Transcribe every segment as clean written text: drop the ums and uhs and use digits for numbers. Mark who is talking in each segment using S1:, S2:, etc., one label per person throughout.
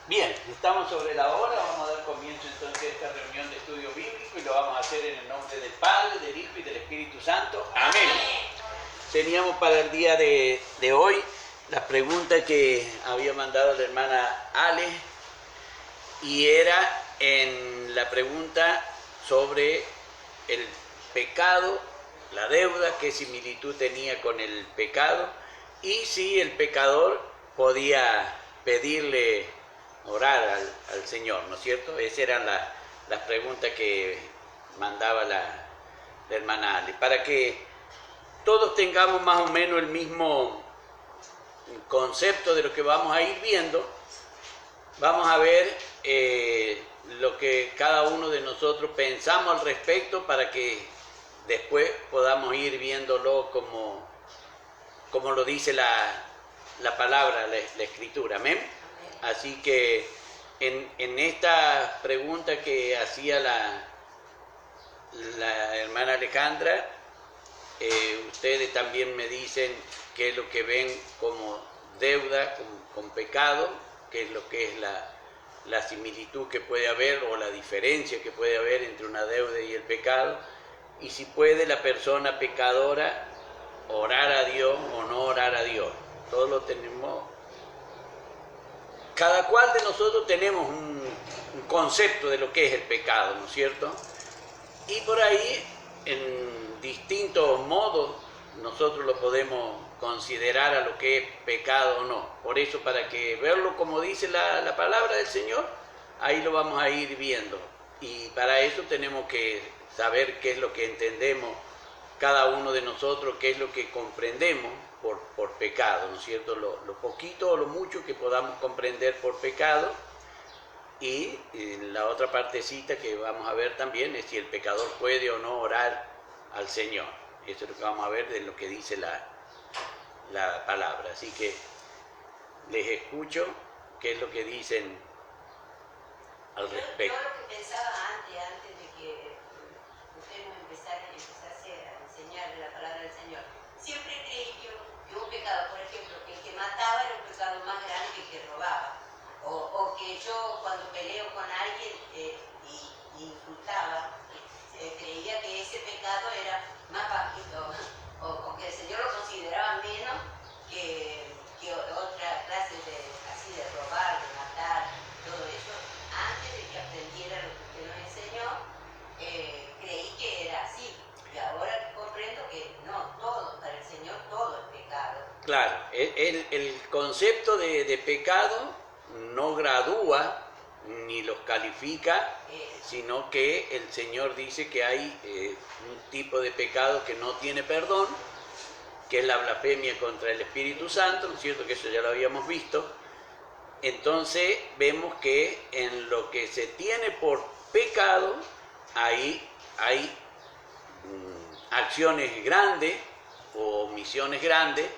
S1: Bien, estamos sobre la hora, vamos a dar comienzo entonces a esta reunión de estudio bíblico y lo vamos a hacer en el nombre del Padre, del Hijo y del Espíritu Santo. Amén. Teníamos para el día de hoy la pregunta que había mandado la hermana Ale y era en la pregunta sobre el pecado, la deuda, qué similitud tenía con el pecado y si el pecador podía pedirle orar al Señor, ¿no es cierto? Esas eran las preguntas que mandaba la hermana Ale, para que todos tengamos más o menos el mismo concepto de lo que vamos a ir viendo. Vamos a ver lo que cada uno de nosotros pensamos al respecto para que después podamos ir viéndolo como lo dice la palabra, la Escritura. Amén. Así que en esta pregunta que hacía la hermana Alejandra, ustedes también me dicen qué es lo que ven como deuda, con pecado, qué es lo que es la similitud que puede haber o la diferencia que puede haber entre una deuda y el pecado, y si puede la persona pecadora orar a Dios o no orar a Dios. Todos lo tenemos. Cada cual de nosotros tenemos un concepto de lo que es el pecado, ¿no es cierto? Y por ahí, en distintos modos, nosotros lo podemos considerar a lo que es pecado o no. Por eso, para que verlo como dice la palabra del Señor, ahí lo vamos a ir viendo. Y para eso tenemos que saber qué es lo que entendemos cada uno de nosotros, qué es lo que comprendemos por pecado, ¿no es cierto? Lo poquito o lo mucho que podamos comprender por pecado. Y la otra partecita que vamos a ver también es si el pecador puede o no orar al Señor. Eso es lo que vamos a ver de lo que dice la palabra. Así que les escucho qué es lo que dicen al respecto.
S2: Yo lo que pensaba antes de que usted nos empezase a enseñar la palabra del Señor, siempre creí que un pecado, por ejemplo, que el que mataba era un pecado más grande que el que robaba. O que yo cuando peleo con alguien y insultaba, creía que ese pecado era más bajito, o que el Señor lo consideraba menos que otra clase así de robar, de matar, todo eso. Antes de que aprendiera lo que usted nos enseñó, creí que era así. Y ahora comprendo que no, todo, para el Señor todo es pecado.
S1: Claro, el concepto de pecado no gradúa ni los califica, sino que el Señor dice que hay un tipo de pecado que no tiene perdón, que es la blasfemia contra el Espíritu Santo, ¿no es cierto? Que eso ya lo habíamos visto. Entonces vemos que en lo que se tiene por pecado, ahí hay acciones grandes o omisiones grandes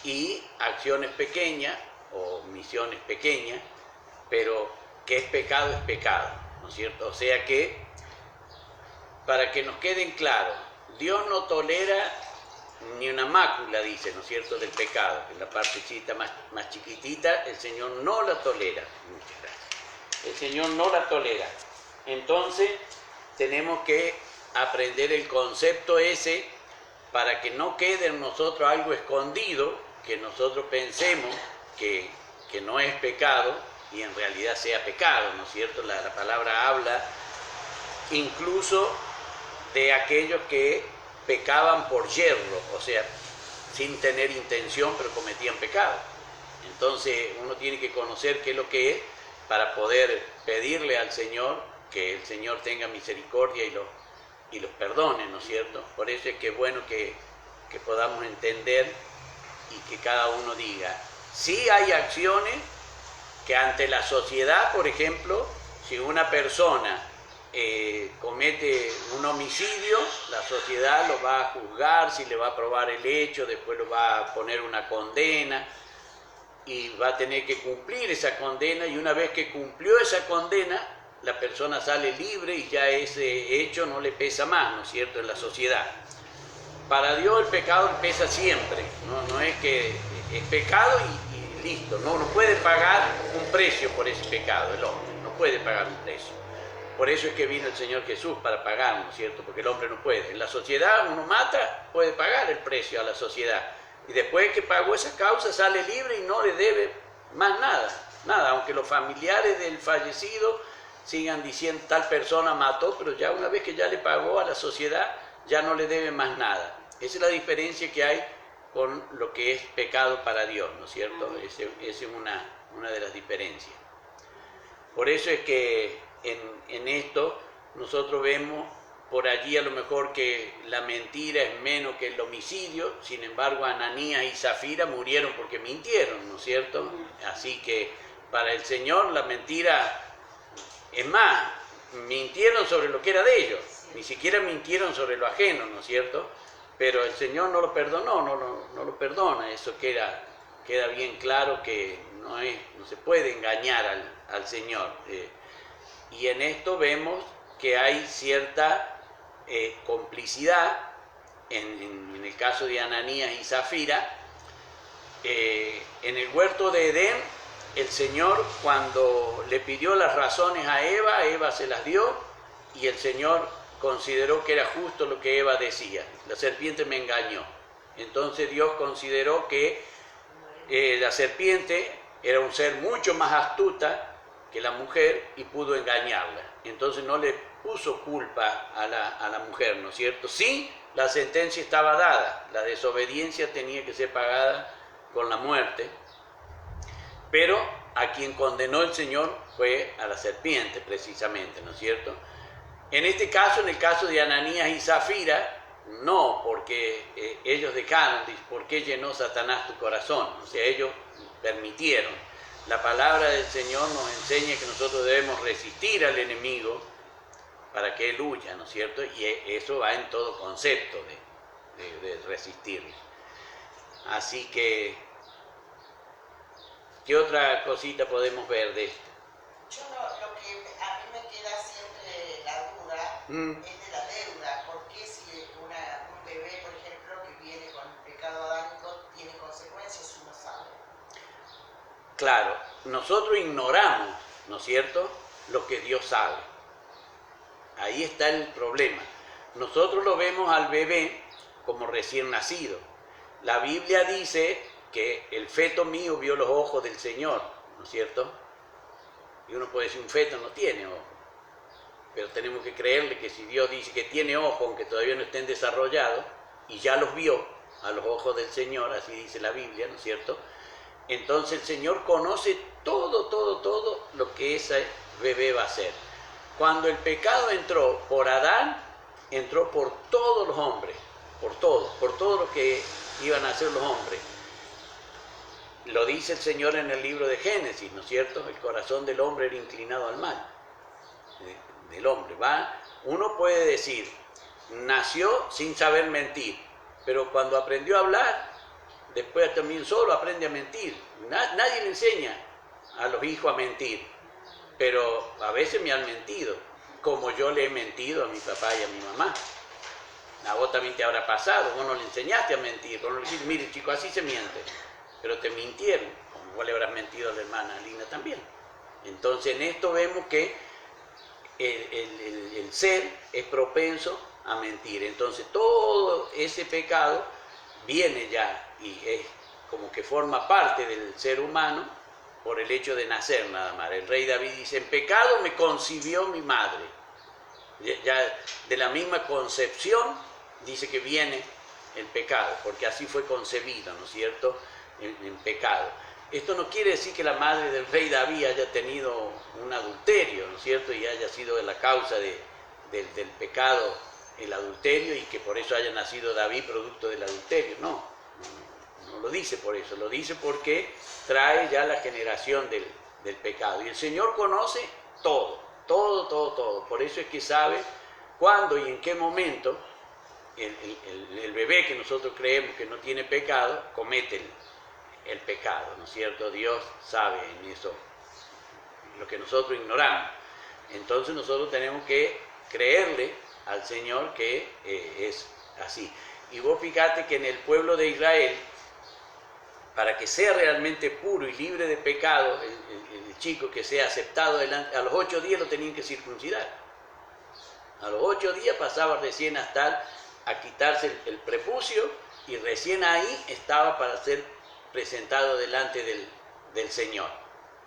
S1: y acciones pequeñas o omisiones pequeñas, pero que es pecado, ¿no es cierto? O sea que, para que nos queden claros, Dios no tolera ni una mácula, dice, ¿no es cierto?, del pecado, que es la partecita más chiquitita, el Señor no la tolera. Muchas gracias. El Señor no la tolera. Entonces, tenemos que aprender el concepto ese para que no quede en nosotros algo escondido, que nosotros pensemos que no es pecado y en realidad sea pecado, ¿no es cierto? La palabra habla incluso de aquellos que pecaban por yerro, o sea, sin tener intención, pero cometían pecado. Entonces uno tiene que conocer qué es lo que es para poder pedirle al Señor que el Señor tenga misericordia y los perdone, ¿no es cierto? Por eso es que es bueno que podamos entender y que cada uno diga, sí hay acciones que ante la sociedad, por ejemplo, si una persona comete un homicidio, la sociedad lo va a juzgar, si le va a probar el hecho, después lo va a poner una condena y va a tener que cumplir esa condena, y una vez que cumplió esa condena, la persona sale libre y ya ese hecho no le pesa más, ¿no es cierto?, en la sociedad. Para Dios el pecado pesa siempre, no es que es pecado y listo. No puede pagar un precio por ese pecado, el hombre, no puede pagar un precio. Por eso es que vino el Señor Jesús, para pagar, ¿no es cierto? Porque el hombre no puede. En la sociedad uno mata, puede pagar el precio a la sociedad. Y después que pagó esa causa sale libre y no le debe más nada, aunque los familiares del fallecido sigan diciendo tal persona mató, pero ya una vez que ya le pagó a la sociedad, ya no le debe más nada. Esa es la diferencia que hay con lo que es pecado para Dios, ¿no es cierto? Esa es una de las diferencias. Por eso es que en esto nosotros vemos por allí a lo mejor que la mentira es menos que el homicidio, sin embargo Ananías y Zafira murieron porque mintieron, ¿no es cierto? Así que para el Señor la mentira, es más, mintieron sobre lo que era de ellos, ni siquiera mintieron sobre lo ajeno, ¿no es cierto? Pero el Señor no lo perdonó, no lo perdona, eso queda bien claro que no se puede engañar al Señor. Y en esto vemos que hay cierta complicidad en el caso de Ananías y Zafira. En el huerto de Edén, el Señor cuando le pidió las razones a Eva se las dio, y el Señor consideró que era justo lo que Eva decía. La serpiente me engañó. Entonces Dios consideró que la serpiente era un ser mucho más astuta que la mujer y pudo engañarla. Entonces no le puso culpa a la mujer, ¿no es cierto? Sí, la sentencia estaba dada, la desobediencia tenía que ser pagada con la muerte, pero a quien condenó el Señor fue a la serpiente precisamente, ¿no es cierto? En este caso, en el caso de Ananías y Zafira, no, porque ellos dejaron, ¿por qué llenó Satanás tu corazón? O sea, ellos permitieron. La palabra del Señor nos enseña que nosotros debemos resistir al enemigo para que él huya, ¿no es cierto? Y eso va en todo concepto de resistirlo. Así que, ¿qué otra cosita podemos ver de esto?
S3: Yo lo que a mí me queda siempre la duda es de la deuda. ¿Por qué si un bebé, por ejemplo, que viene con pecado adánico tiene consecuencias, uno sabe?
S1: Claro, nosotros ignoramos, ¿no es cierto?, lo que Dios sabe. Ahí está el problema. Nosotros lo vemos al bebé como recién nacido. La Biblia dice que el feto mío vio los ojos del Señor, ¿no es cierto? Y uno puede decir, un feto no tiene ojos. Pero tenemos que creerle que si Dios dice que tiene ojos, aunque todavía no estén desarrollados, y ya los vio a los ojos del Señor, así dice la Biblia, ¿no es cierto? Entonces el Señor conoce todo lo que ese bebé va a hacer. Cuando el pecado entró por Adán, entró por todos los hombres, por todo lo que iban a hacer los hombres. Lo dice el Señor en el libro de Génesis, ¿no es cierto? El corazón del hombre era inclinado al mal, del hombre. Uno puede decir, nació sin saber mentir, pero cuando aprendió a hablar, después también solo aprende a mentir. Nadie le enseña a los hijos a mentir, pero a veces me han mentido, como yo le he mentido a mi papá y a mi mamá. A vos también te habrá pasado, vos no le enseñaste a mentir, vos no le dijiste, mire chico, así se miente, pero te mintieron, como vos le habrás mentido a la hermana Lina también. Entonces en esto vemos que el ser es propenso a mentir. Entonces todo ese pecado viene ya y es como que forma parte del ser humano por el hecho de nacer nada más. El rey David dice, en pecado me concibió mi madre. Ya de la misma concepción dice que viene el pecado, porque así fue concebido, ¿no es cierto?, en pecado. Esto no quiere decir que la madre del rey David haya tenido un adulterio, ¿no es cierto?, y haya sido la causa del pecado el adulterio, y que por eso haya nacido David producto del adulterio. No lo dice por eso, lo dice porque trae ya la generación del pecado. Y el Señor conoce todo. Por eso es que sabe cuándo y en qué momento el bebé que nosotros creemos que no tiene pecado comete el pecado, ¿no es cierto? Dios sabe en eso lo que nosotros ignoramos. Entonces nosotros tenemos que creerle al Señor que es así. Y vos fíjate que en el pueblo de Israel para que sea realmente puro y libre de pecado, el chico que sea aceptado delante, a los 8 días lo tenían que circuncidar. A los 8 días pasaba recién a quitarse el prepucio y recién ahí estaba para ser presentado delante del Señor,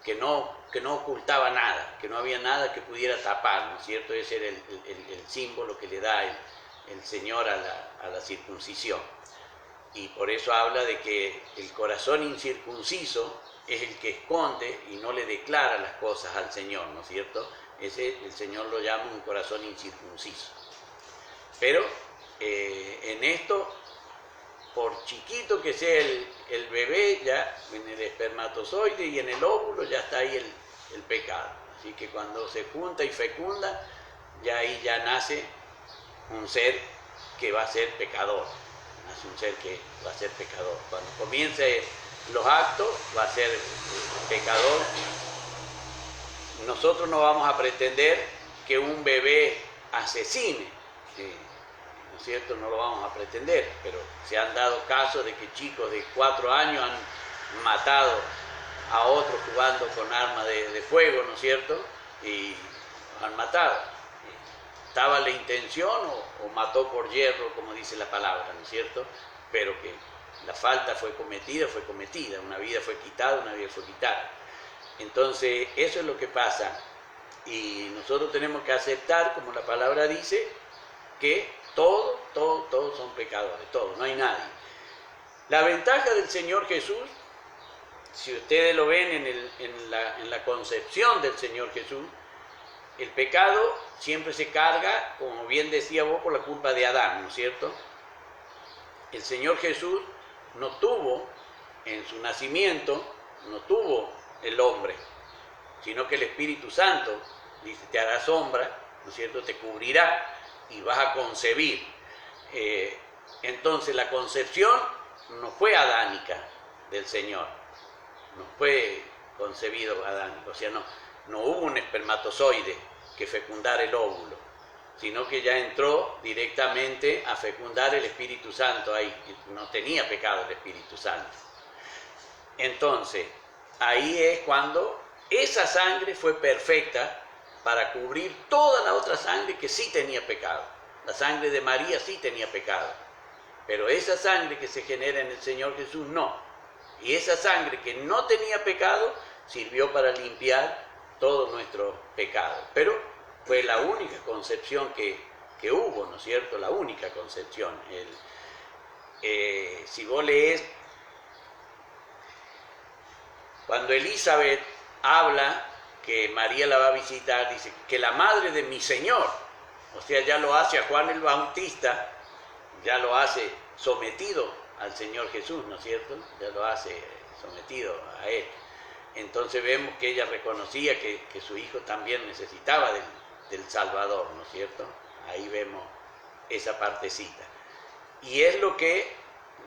S1: que no ocultaba nada, que no había nada que pudiera tapar, ¿no es cierto? Ese era el símbolo que le da el Señor a la circuncisión. Y por eso habla de que el corazón incircunciso es el que esconde y no le declara las cosas al Señor, ¿no es cierto? Ese el Señor lo llama un corazón incircunciso. Pero en esto, por chiquito que sea el bebé, ya en el espermatozoide y en el óvulo ya está ahí el pecado. Así que cuando se junta y fecunda, ya ahí ya nace un ser que va a ser pecador. Nace un ser que va a ser pecador. Cuando comience los actos, va a ser pecador. Nosotros no vamos a pretender que un bebé asesine, ¿no es cierto? No lo vamos a pretender, pero se han dado casos de que chicos de 4 años han matado a otros jugando con armas de fuego, ¿no es cierto? Y los han matado. Estaba la intención o mató por hierro, como dice la palabra, ¿no es cierto? Pero que la falta fue cometida, una vida fue quitada, una vida fue quitada. Entonces, eso es lo que pasa. Y nosotros tenemos que aceptar, como la palabra dice, que todos son pecadores, todos, no hay nadie. La ventaja del Señor Jesús, si ustedes lo ven en la concepción del Señor Jesús, el pecado siempre se carga, como bien decía vos, por la culpa de Adán, ¿no es cierto? El Señor Jesús no tuvo, en su nacimiento, no tuvo el hombre, sino que el Espíritu Santo, dice, te hará sombra, ¿no es cierto?, te cubrirá y vas a concebir. Entonces la concepción no fue adánica del Señor, no fue concebido adánico, o sea, no hubo un espermatozoide que fecundara el óvulo, sino que ya entró directamente a fecundar el Espíritu Santo ahí, no tenía pecado el Espíritu Santo. Entonces, ahí es cuando esa sangre fue perfecta para cubrir toda la otra sangre que sí tenía pecado. La sangre de María sí tenía pecado, pero esa sangre que se genera en el Señor Jesús no. Y esa sangre que no tenía pecado sirvió para limpiar todo nuestro pecado. Pero fue la única concepción que hubo, ¿no es cierto? La única concepción. Si vos lees, cuando Elizabeth habla que María la va a visitar, dice que la madre de mi Señor, o sea, ya lo hace a Juan el Bautista, ya lo hace sometido al Señor Jesús, ¿no es cierto? Ya lo hace sometido a Él. Entonces vemos que ella reconocía que su hijo también necesitaba del Salvador, ¿no es cierto? Ahí vemos esa partecita. Y es lo que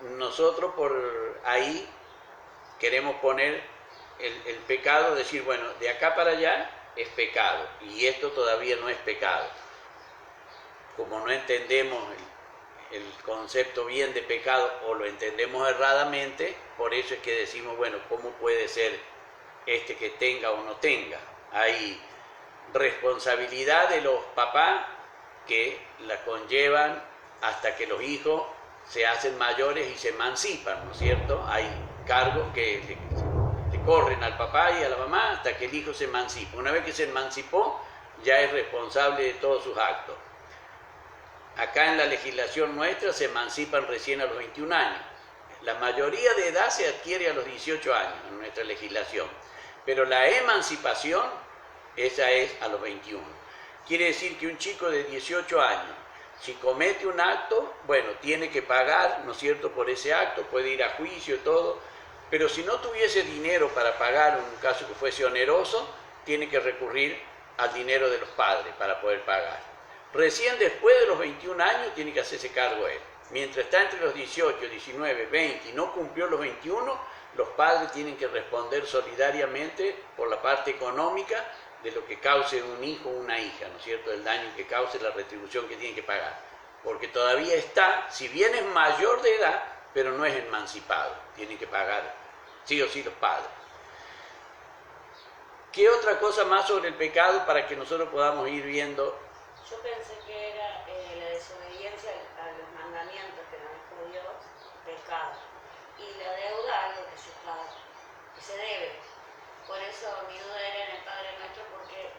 S1: nosotros por ahí queremos poner el pecado, decir, bueno, de acá para allá es pecado, y esto todavía no es pecado. Como no entendemos el concepto bien de pecado, o lo entendemos erradamente, por eso es que decimos, bueno, ¿cómo puede ser que tenga o no tenga? Hay responsabilidad de los papás que la conllevan hasta que los hijos se hacen mayores y se emancipan, ¿no es cierto? Hay cargos que le corren al papá y a la mamá hasta que el hijo se emancipa. Una vez que se emancipó, ya es responsable de todos sus actos. Acá en la legislación nuestra se emancipan recién a los 21 años. La mayoría de edad se adquiere a los 18 años en nuestra legislación, pero la emancipación, esa es a los 21. Quiere decir que un chico de 18 años, si comete un acto, bueno, tiene que pagar, ¿no es cierto?, por ese acto, puede ir a juicio y todo, pero si no tuviese dinero para pagar, en un caso que fuese oneroso, tiene que recurrir al dinero de los padres para poder pagar. Recién después de los 21 años tiene que hacerse cargo él. Mientras está entre los 18, 19, 20 y no cumplió los 21, los padres tienen que responder solidariamente por la parte económica de lo que cause un hijo o una hija, ¿no es cierto?, el daño que cause, la retribución que tienen que pagar. Porque todavía está, si bien es mayor de edad, pero no es emancipado, tiene que pagar sí o sí los padres. ¿Qué otra cosa más sobre el pecado para que nosotros podamos ir viendo?
S4: Yo pensé que era la desobediencia a los mandamientos que nos dejó Dios, pecado. Y la deuda, algo que se paga, que se debe. Por eso mi duda era en el Padre Nuestro, porque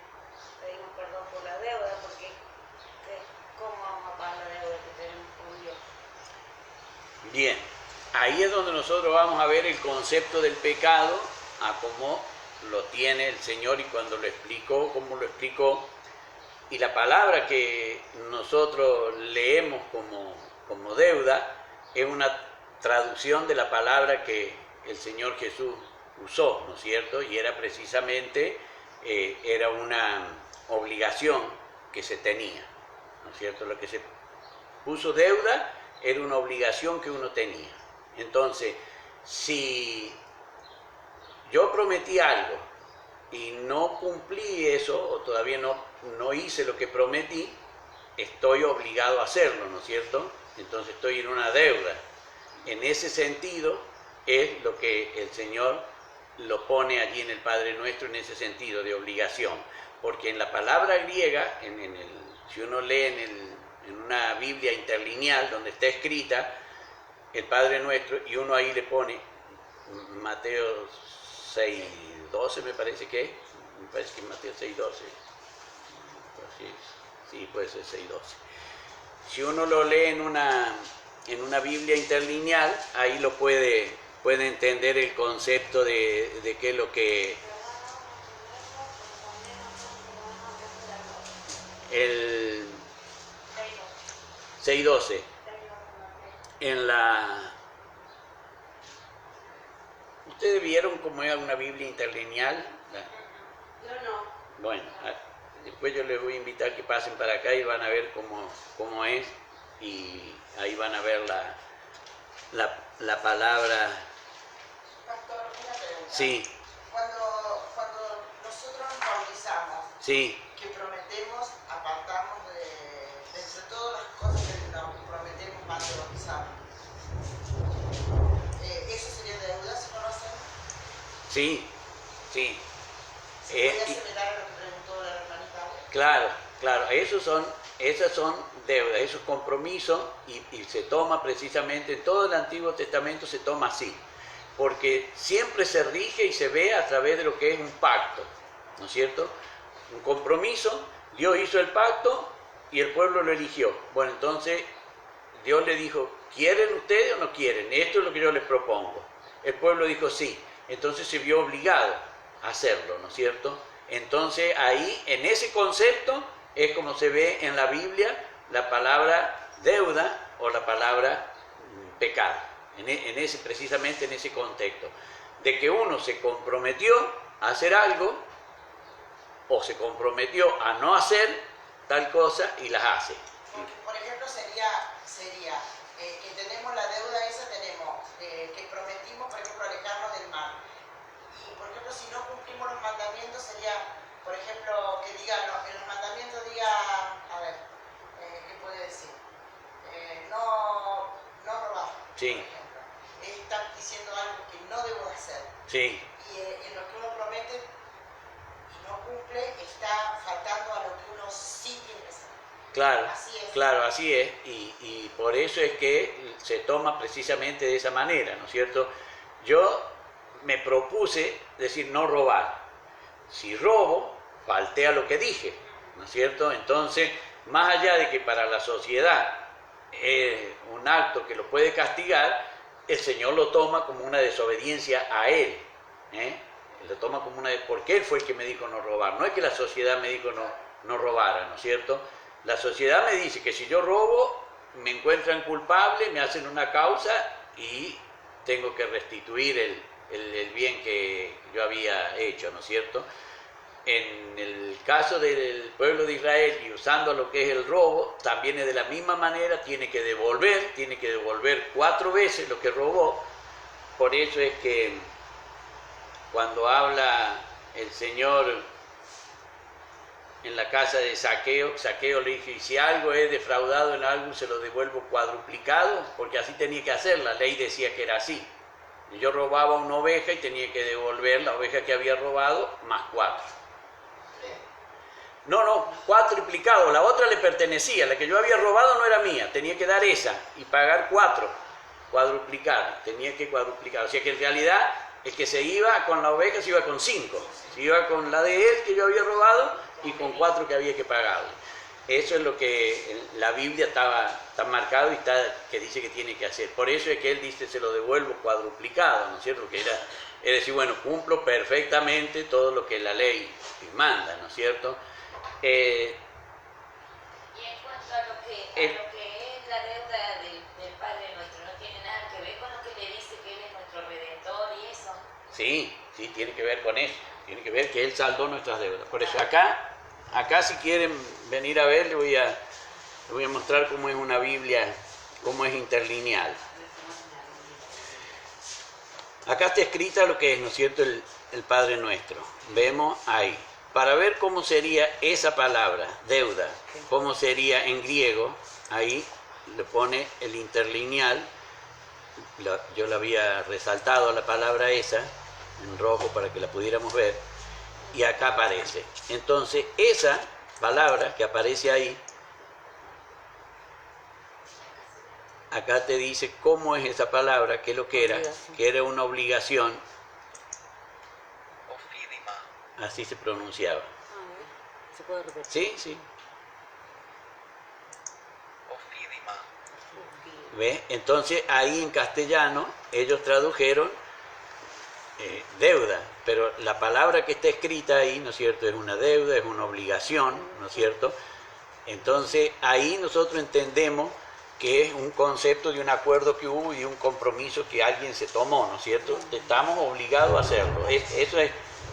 S4: pedimos perdón por la deuda, porque ¿cómo vamos a pagar la deuda que tenemos con Dios?
S1: Bien, ahí es donde nosotros vamos a ver el concepto del pecado, a cómo lo tiene el Señor y cuando lo explicó, cómo lo explicó. Y la palabra que nosotros leemos como deuda es una traducción de la palabra que el Señor Jesús usó, ¿no es cierto? Y era precisamente, era una obligación que se tenía, ¿no es cierto? Lo que se puso deuda era una obligación que uno tenía. Entonces, si yo prometí algo y no cumplí eso, o todavía no hice lo que prometí, estoy obligado a hacerlo, ¿no es cierto? Entonces estoy en una deuda. En ese sentido es lo que el Señor lo pone allí en el Padre Nuestro, en ese sentido de obligación. Porque en la palabra griega, si uno lee en una Biblia interlineal donde está escrita el Padre Nuestro, y uno ahí le pone Mateo 6:12, me parece que es Mateo 6:12. Sí, puede ser 6:12. Si uno lo lee en una Biblia interlineal, ahí lo puede entender el concepto de qué es lo que el 6:12 ¿Ustedes vieron cómo era una Biblia interlineal?
S2: Yo no.
S1: Bueno, después yo les voy a invitar que pasen para acá y van a ver cómo es, y ahí van a ver la palabra.
S3: Pastor, una pregunta.
S1: Sí,
S3: Cuando nosotros nos bautizamos,
S1: sí,
S3: que prometemos apartarnos de entre todas las cosas que nos prometemos antes de bautizarnos, ¿eso sería deuda si no lo hacemos?
S1: sí, sí.
S3: ¿Se puede acelerar a lo que preguntó la hermanita?
S1: Claro, esas son deudas, esos compromisos, y se toma precisamente, en todo el Antiguo Testamento se toma así, porque siempre se rige y se ve a través de lo que es un pacto, ¿no es cierto? Un compromiso, Dios hizo el pacto y el pueblo lo eligió. Bueno, entonces Dios le dijo, ¿quieren ustedes o no quieren? Esto es lo que yo les propongo. El pueblo dijo sí, entonces se vio obligado a hacerlo, ¿no es cierto? Entonces ahí, en ese concepto, es como se ve en la Biblia la palabra deuda o la palabra pecado, precisamente en ese contexto, de que uno se comprometió a hacer algo o se comprometió a no hacer tal cosa y las hace.
S3: Porque, por ejemplo, sería que tenemos la deuda esa, tenemos que prometimos, por ejemplo, alejarnos del mal. Y, por ejemplo, si no cumplimos los mandamientos, sería, por ejemplo, que diga, en los mandamientos diga, a ver, ¿qué puede decir? No robar,
S1: Sí.
S3: por ejemplo. Está diciendo algo que no debo hacer.
S1: Sí,
S3: Y en lo que uno promete y no cumple, está faltando a lo que uno sí tiene que hacer.
S1: claro, así es, y por eso es que se toma precisamente de esa manera, ¿no es cierto? Yo me propuse decir no robar. Si robo, falté a lo que dije, ¿no es cierto? Entonces, más allá de que para la sociedad es un acto que lo puede castigar, el Señor lo toma como una desobediencia a Él, lo toma como porque Él fue el que me dijo no robar, no es que la sociedad me dijo no robara, ¿no es cierto? La sociedad me dice que si yo robo, me encuentran culpable, me hacen una causa y tengo que restituir el bien que yo había hecho, ¿no es cierto? En el caso del pueblo de Israel, y usando lo que es el robo, también es de la misma manera, tiene que devolver 4 veces lo que robó. Por eso es que cuando habla el Señor en la casa de Zaqueo, Zaqueo le dijo, y si algo es defraudado en algo, se lo devuelvo cuadruplicado, porque así tenía que hacer, la ley decía que era así, Yo robaba una oveja y tenía que devolver la oveja que había robado más 4. No, 4 implicados. La otra le pertenecía. La que yo había robado no era mía. Tenía que dar esa y pagar 4. Cuadruplicar. Tenía que cuadruplicar. O sea que en realidad el que se iba con la oveja se iba con 5. Se iba con la de él que yo había robado y con 4 que había que pagarle. Eso es lo que en la Biblia está marcado y que dice que tiene que hacer. Por eso es que él dice, se lo devuelvo cuadruplicado, ¿no es cierto? Que era decir, bueno, cumplo perfectamente todo lo que la ley manda, ¿no es cierto?
S4: Y en cuanto a lo que es la deuda del Padre nuestro, no tiene nada que ver con lo que le dice que Él es nuestro Redentor y eso.
S1: Sí, tiene que ver con eso. Tiene que ver que Él saldó nuestras deudas. Por eso acá si quieren venir a ver, les voy a mostrar cómo es una Biblia, cómo es interlineal. Acá está escrita lo que es, ¿no es cierto?, el Padre Nuestro. Vemos ahí. Para ver cómo sería esa palabra, deuda, cómo sería en griego, ahí le pone el interlineal. Yo la había resaltado la palabra esa, en rojo para que la pudiéramos ver, y acá aparece. Entonces, esa palabra que aparece ahí, acá te dice cómo es esa palabra, qué es lo que era una obligación. Así se pronunciaba.
S4: ¿Se puede repetir?
S1: Sí. ¿Ves? Entonces ahí en castellano ellos tradujeron deuda, pero la palabra que está escrita ahí, ¿no es cierto?, es una deuda, es una obligación, ¿no es cierto? Entonces ahí nosotros entendemos que es un concepto de un acuerdo que hubo y un compromiso que alguien se tomó, ¿no es cierto? Estamos obligados a hacerlo.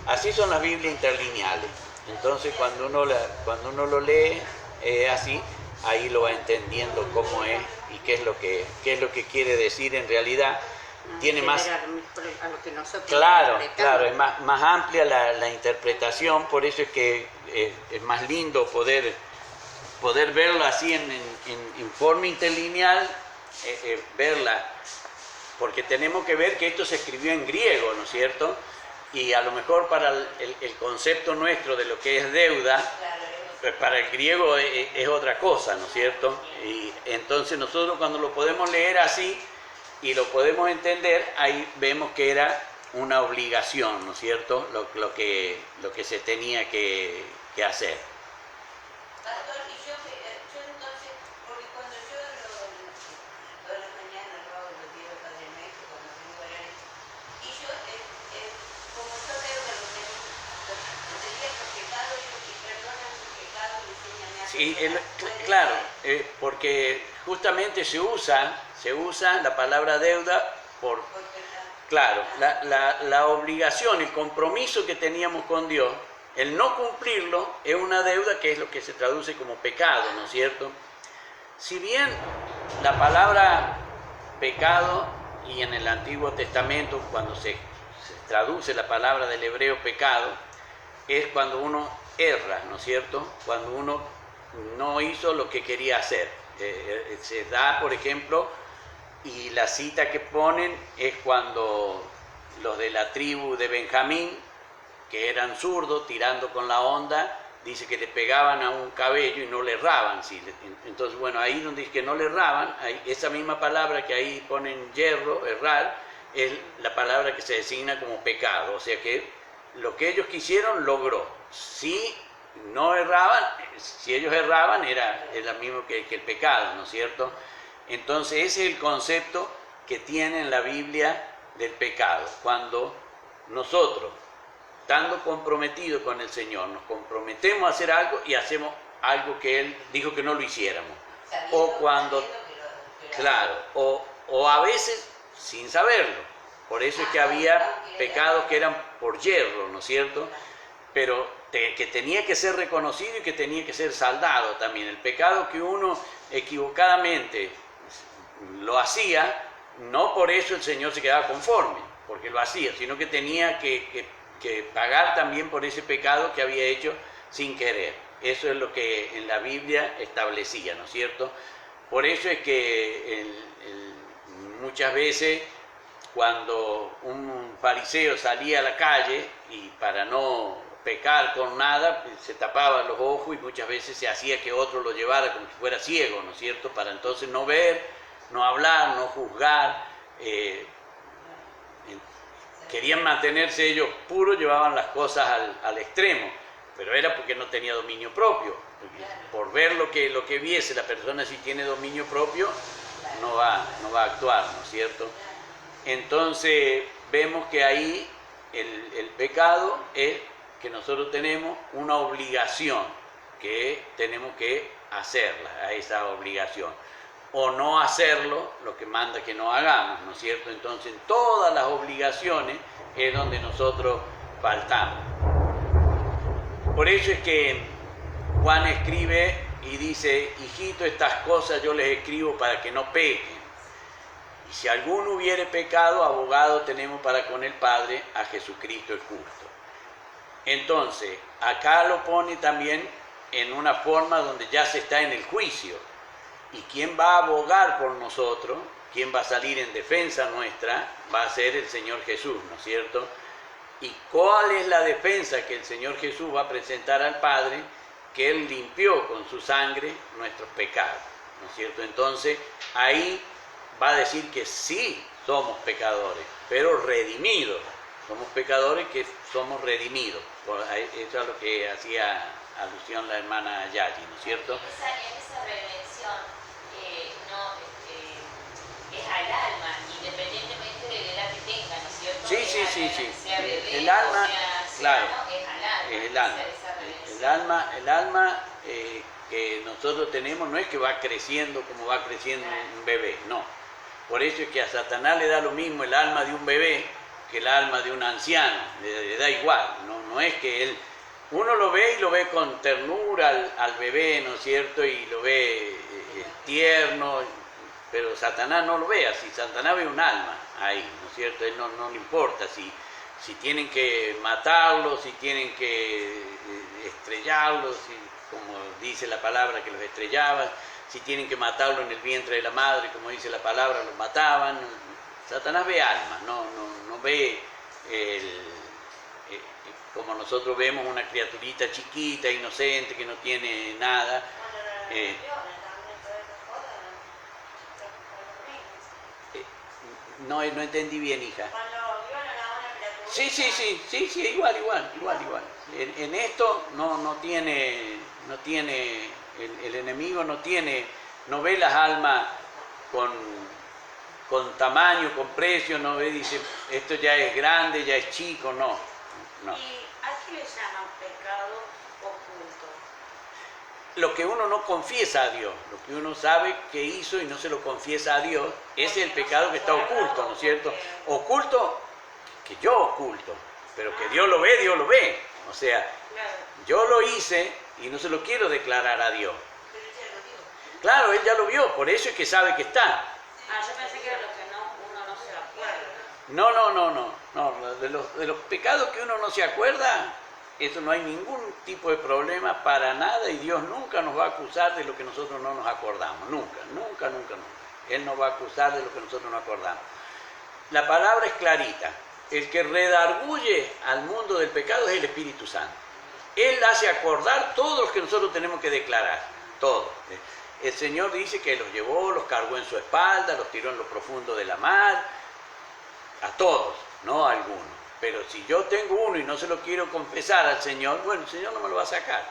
S1: Así son las Biblias interlineales. Entonces cuando uno lo lee así, ahí lo va entendiendo cómo es y qué es lo que quiere decir en realidad. Tiene más,
S2: a lo que nosotros
S1: claro,
S2: interpretamos.
S1: es más amplia la interpretación, por eso es que es más lindo poder verlo así en forma interlineal, verla, porque tenemos que ver que esto se escribió en griego, ¿no es cierto? Y a lo mejor para el concepto nuestro de lo que es deuda, para el griego es otra cosa, ¿no es cierto? Y entonces nosotros cuando lo podemos leer así y lo podemos entender, ahí vemos que era una obligación, ¿no es cierto? Lo que se tenía que hacer.
S2: Pastor, y yo entonces, porque cuando yo todas las mañanas lo hago, lo pido al Padre Nuestro, cuando vengo a orar, y yo, como yo veo que los tendría los pecados, y perdonan sus pecados, y enséñame a
S1: Sí, claro, porque justamente se usa la palabra deuda por, claro, la obligación, el compromiso que teníamos con Dios. El no cumplirlo es una deuda que es lo que se traduce como pecado, ¿no es cierto? Si bien la palabra pecado, y en el Antiguo Testamento, cuando se traduce la palabra del hebreo pecado, es cuando uno erra, ¿no es cierto? Cuando uno no hizo lo que quería hacer. Se da, por ejemplo, y la cita que ponen es cuando los de la tribu de Benjamín, que eran zurdos, tirando con la honda, dice que le pegaban a un cabello y no le erraban. ¿Sí? Entonces, bueno, ahí donde dice que no le erraban, esa misma palabra que ahí ponen yerro, errar, es la palabra que se designa como pecado. O sea que lo que ellos quisieron logró. Si no erraban, si ellos erraban, era lo mismo que el pecado, ¿no es cierto? Entonces, ese es el concepto que tiene en la Biblia del pecado. Cuando nosotros, estando comprometidos con el Señor, nos comprometemos a hacer algo y hacemos algo que Él dijo que no lo hiciéramos. O cuando, claro, o a veces sin saberlo. Por eso es que había pecados que eran por yerro, ¿no es cierto? Pero que tenía que ser reconocido y que tenía que ser saldado también. El pecado que uno equivocadamente lo hacía, no por eso el Señor se quedaba conforme, porque lo hacía, sino que tenía que pagar también por ese pecado que había hecho sin querer. Eso es lo que en la Biblia establecía, ¿no es cierto? Por eso es que muchas veces cuando un fariseo salía a la calle y para no pecar con nada, se tapaba los ojos y muchas veces se hacía que otro lo llevara como si fuera ciego, ¿no es cierto? Para entonces no ver, no hablar, no juzgar. Querían mantenerse ellos puros, llevaban las cosas al extremo, pero era porque no tenía dominio propio. Por ver lo que viese la persona, si tiene dominio propio, no va a actuar, ¿no es cierto? Entonces vemos que ahí el pecado es que nosotros tenemos una obligación, que tenemos que hacerla, a esa obligación, o no hacerlo, lo que manda que no hagamos, ¿no es cierto? Entonces en todas las obligaciones es donde nosotros faltamos. Por eso es que Juan escribe y dice: hijito, estas cosas yo les escribo para que no pequen. Y si alguno hubiere pecado, abogado tenemos para con el Padre, a Jesucristo el justo. Entonces, acá lo pone también en una forma donde ya se está en el juicio. ¿Y quién va a abogar por nosotros? ¿Quién va a salir en defensa nuestra? Va a ser el Señor Jesús, ¿no es cierto? ¿Y cuál es la defensa que el Señor Jesús va a presentar al Padre? Que Él limpió con su sangre nuestros pecados, ¿no es cierto? Entonces, ahí va a decir que sí somos pecadores, pero redimidos. Somos pecadores que somos redimidos. Eso es lo que hacía alusión la hermana Yayi, ¿no es cierto?
S5: Esa redención es al alma, independientemente de la edad que tenga, ¿no es cierto?
S1: Sí.
S5: Sea bebé,
S1: El alma,
S5: o sea,
S1: claro,
S5: es al alma.
S1: es el alma. El alma que nosotros tenemos no es que va creciendo como va creciendo un bebé, no. Por eso es que a Satanás le da lo mismo el alma de un bebé que el alma de un anciano, le da igual, no es que él, uno lo ve y lo ve con ternura al bebé, ¿no es cierto? Y lo ve tierno, pero Satanás no lo ve así. Satanás ve un alma ahí, ¿no es cierto? Él no le importa si tienen que matarlo, si tienen que estrellarlo, como dice la palabra que los estrellaban, si tienen que matarlo en el vientre de la madre, como dice la palabra, los mataban. Satanás ve alma, no ve como nosotros vemos una criaturita chiquita, inocente, que no tiene nada. No entendí bien, hija. Sí, igual. En esto no tiene, el enemigo no ve las almas con tamaño, con precio, no ve, dice, esto ya es grande, ya es chico, no.
S4: ¿Y a qué le llaman pecado oculto?
S1: Lo que uno no confiesa a Dios, lo que uno sabe que hizo y no se lo confiesa a Dios, ese es el pecado que está oculto, ¿no es cierto? Oculto, que yo oculto, pero que Dios lo ve. O sea, yo lo hice y no se lo quiero declarar a Dios.
S2: Pero ya lo vio.
S1: Claro, Él ya lo vio, por eso es que sabe que está.
S4: Yo pensé que era lo que uno no se acuerda.
S1: No. De los pecados que uno no se acuerda, eso no hay ningún tipo de problema para nada, y Dios nunca nos va a acusar de lo que nosotros no nos acordamos. Nunca. Él nos va a acusar de lo que nosotros no acordamos. La palabra es clarita. El que redarguye al mundo del pecado es el Espíritu Santo. Él hace acordar todos los que nosotros tenemos que declarar. Todos. El Señor dice que los llevó, los cargó en su espalda, los tiró en lo profundo de la mar. A todos, no a algunos. Pero si yo tengo uno y no se lo quiero confesar al Señor, bueno, el Señor no me lo va a sacar.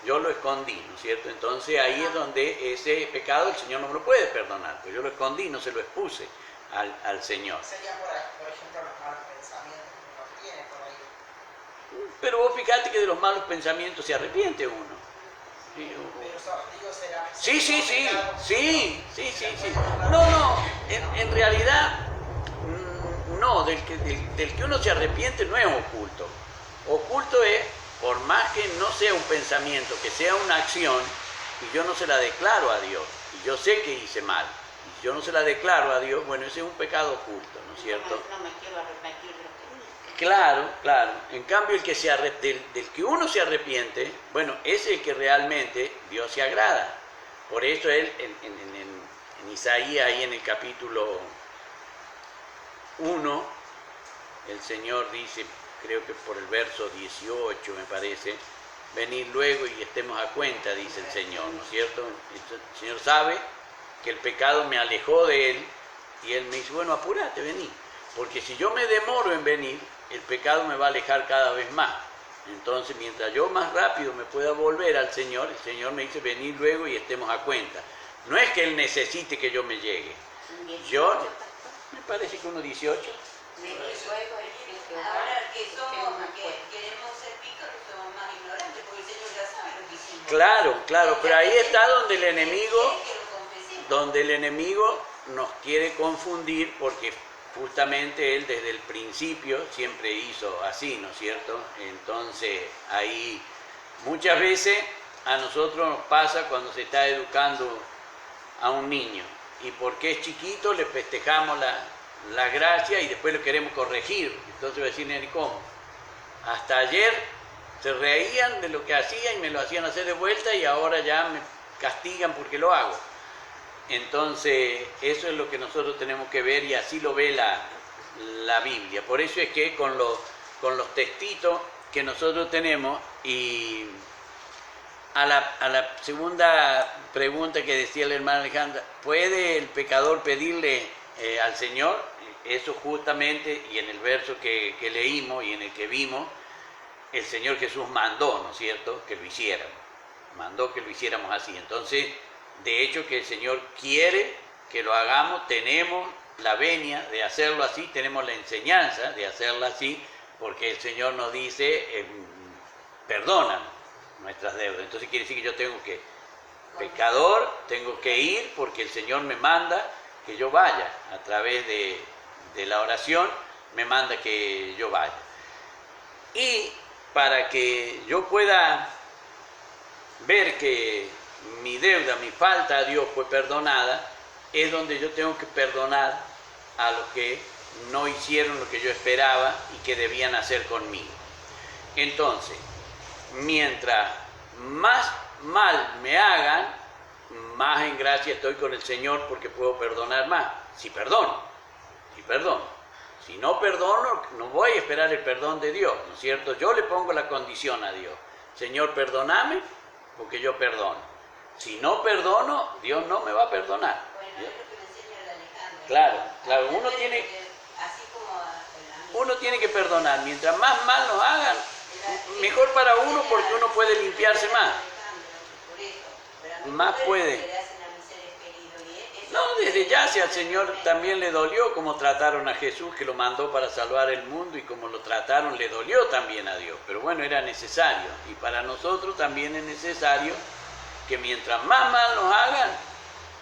S1: Yo lo escondí, ¿no es cierto? Entonces ahí es donde ese pecado el Señor no me lo puede perdonar, porque yo lo escondí, no se lo expuse al Señor.
S3: Serían, por ejemplo, los malos pensamientos que uno tiene por ahí.
S1: Pero vos fíjate que de los malos pensamientos se arrepiente uno. Sí. No, en realidad, no, del que uno se arrepiente no es oculto. Oculto es, por más que no sea un pensamiento, que sea una acción, y yo no se la declaro a Dios, y yo sé que hice mal, y yo no se la declaro a Dios, bueno, ese es un pecado oculto, ¿no es cierto?
S4: No me quiero arrepentir de lo que dije.
S1: Claro. En cambio, del que uno se arrepiente, bueno, ese es el que realmente Dios se agrada. Por eso él, en Isaías, ahí en el capítulo 1, el Señor dice, creo que por el verso 18 me parece, venid luego y estemos a cuenta, dice el Señor, ¿no es cierto? El Señor sabe que el pecado me alejó de Él y Él me dice, bueno, apúrate, vení, porque si yo me demoro en venir, el pecado me va a alejar cada vez más. Entonces, mientras yo más rápido me pueda volver al Señor, el Señor me dice, venid luego y estemos a cuenta. No es que Él necesite que yo me llegue. Yo, me parece que 1:18.
S2: Ahora que somos, que queremos ser pícaros, somos más ignorantes, porque el Señor ya sabe lo que hicimos.
S1: Claro, pero ahí está donde el
S2: Él
S1: enemigo,
S2: quiere que lo confesemos.
S1: donde el enemigo nos quiere confundir, porque justamente él desde el principio siempre hizo así, ¿no es cierto? Entonces ahí muchas veces a nosotros nos pasa cuando se está educando a un niño y porque es chiquito le festejamos la gracia y después lo queremos corregir. Entonces va a decir, Neri, ¿cómo? Hasta ayer se reían de lo que hacía y me lo hacían hacer de vuelta y ahora ya me castigan porque lo hago. Entonces, eso es lo que nosotros tenemos que ver y así lo ve la Biblia. Por eso es que con los textitos que nosotros tenemos y a la segunda pregunta que decía la hermana Alejandra, ¿puede el pecador pedirle al Señor? Eso justamente, y en el verso que leímos y en el que vimos, el Señor Jesús mandó, ¿no es cierto?, que lo hiciéramos. Mandó que lo hiciéramos así. Entonces, de hecho que el Señor quiere que lo hagamos, tenemos la venia de hacerlo así, tenemos la enseñanza de hacerlo así, porque el Señor nos dice, perdona nuestras deudas. Entonces quiere decir que yo tengo que, pecador, tengo que ir porque el Señor me manda que yo vaya, a través de la oración me manda que yo vaya. Y para que yo pueda ver que mi deuda, mi falta a Dios fue perdonada, es donde yo tengo que perdonar a los que no hicieron lo que yo esperaba y que debían hacer conmigo. Entonces, mientras más mal me hagan, más en gracia estoy con el Señor porque puedo perdonar más. Si perdono. Si no perdono, no voy a esperar el perdón de Dios, ¿no es cierto? Yo le pongo la condición a Dios. Señor, perdóname porque yo perdono. Si no perdono, Dios no me va a perdonar.
S2: Bueno, es lo que me enseña la Alejandra.
S1: Claro, uno tiene que perdonar. Mientras más mal nos hagan, mejor para uno porque uno puede limpiarse más. Más puede. No, desde ya si al Señor también le dolió como trataron a Jesús, que lo mandó para salvar el mundo, y como lo trataron le dolió también a Dios. Pero bueno, era necesario. Y para nosotros también es necesario que mientras más mal nos hagan,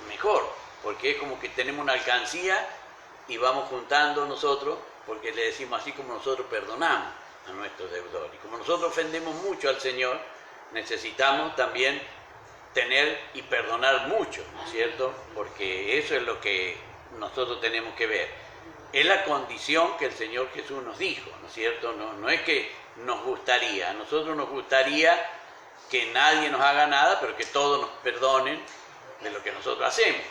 S1: mejor. Porque es como que tenemos una alcancía y vamos juntando nosotros, porque le decimos así como nosotros perdonamos a nuestros deudores. Y como nosotros ofendemos mucho al Señor, necesitamos también tener y perdonar mucho, ¿no es cierto? Porque eso es lo que nosotros tenemos que ver. Es la condición que el Señor Jesús nos dijo, ¿no es cierto? No es que nos gustaría, a nosotros nos gustaría que nadie nos haga nada, pero que todos nos perdonen de lo que nosotros hacemos.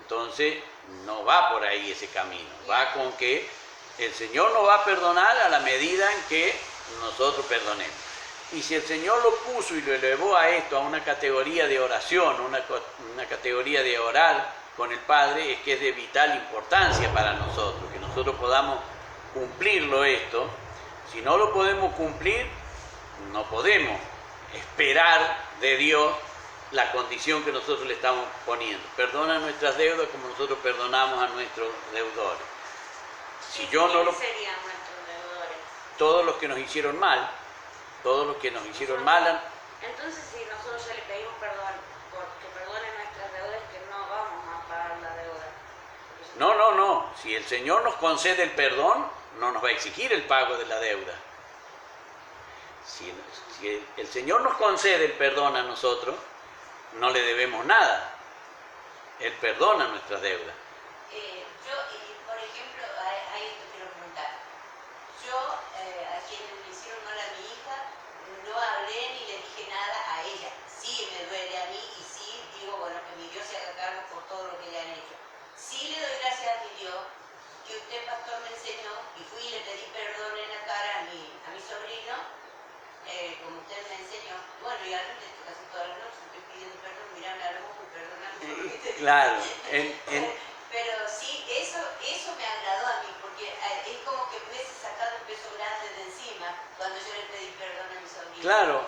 S1: Entonces, no va por ahí ese camino, va con que el Señor nos va a perdonar a la medida en que nosotros perdonemos. Y si el Señor lo puso y lo elevó a esto, a una categoría de oración, una categoría de orar con el Padre, es que es de vital importancia para nosotros, que nosotros podamos cumplirlo esto. Si no lo podemos cumplir, no podemos esperar de Dios la condición que nosotros le estamos poniendo. Perdona nuestras deudas como nosotros perdonamos a nuestros deudores. Si yo no lo...
S4: ¿Quiénes serían nuestros deudores?
S1: Todos los que nos hicieron mal. Todos los que nos hicieron mal.
S4: Entonces, si nosotros ya le pedimos perdón, porque perdone nuestras deudas, que no vamos a pagar la deuda.
S1: No. Si el Señor nos concede el perdón, no nos va a exigir el pago de la deuda. Si el Señor nos concede el perdón a nosotros, no le debemos nada. Él perdona nuestras deudas.
S2: Por ejemplo, ahí te quiero preguntar. Yo, a quienes me hicieron mal a mi hija, no hablé ni le dije nada a ella. Sí me duele a mí y sí digo, bueno, que mi Dios se haga cargo por todo lo que le han hecho. Sí le doy gracias a mi Dios que usted, pastor, me enseñó como usted me enseñó, bueno, y ahora casi todas las noches estoy pidiendo perdón, mirame a los ojos y perdóname.
S1: Claro.
S2: Pero sí, eso me agradó a mí, porque es como que me hubiese sacado un peso grande de encima cuando yo le pedí perdón a mi sobrino.
S1: Claro,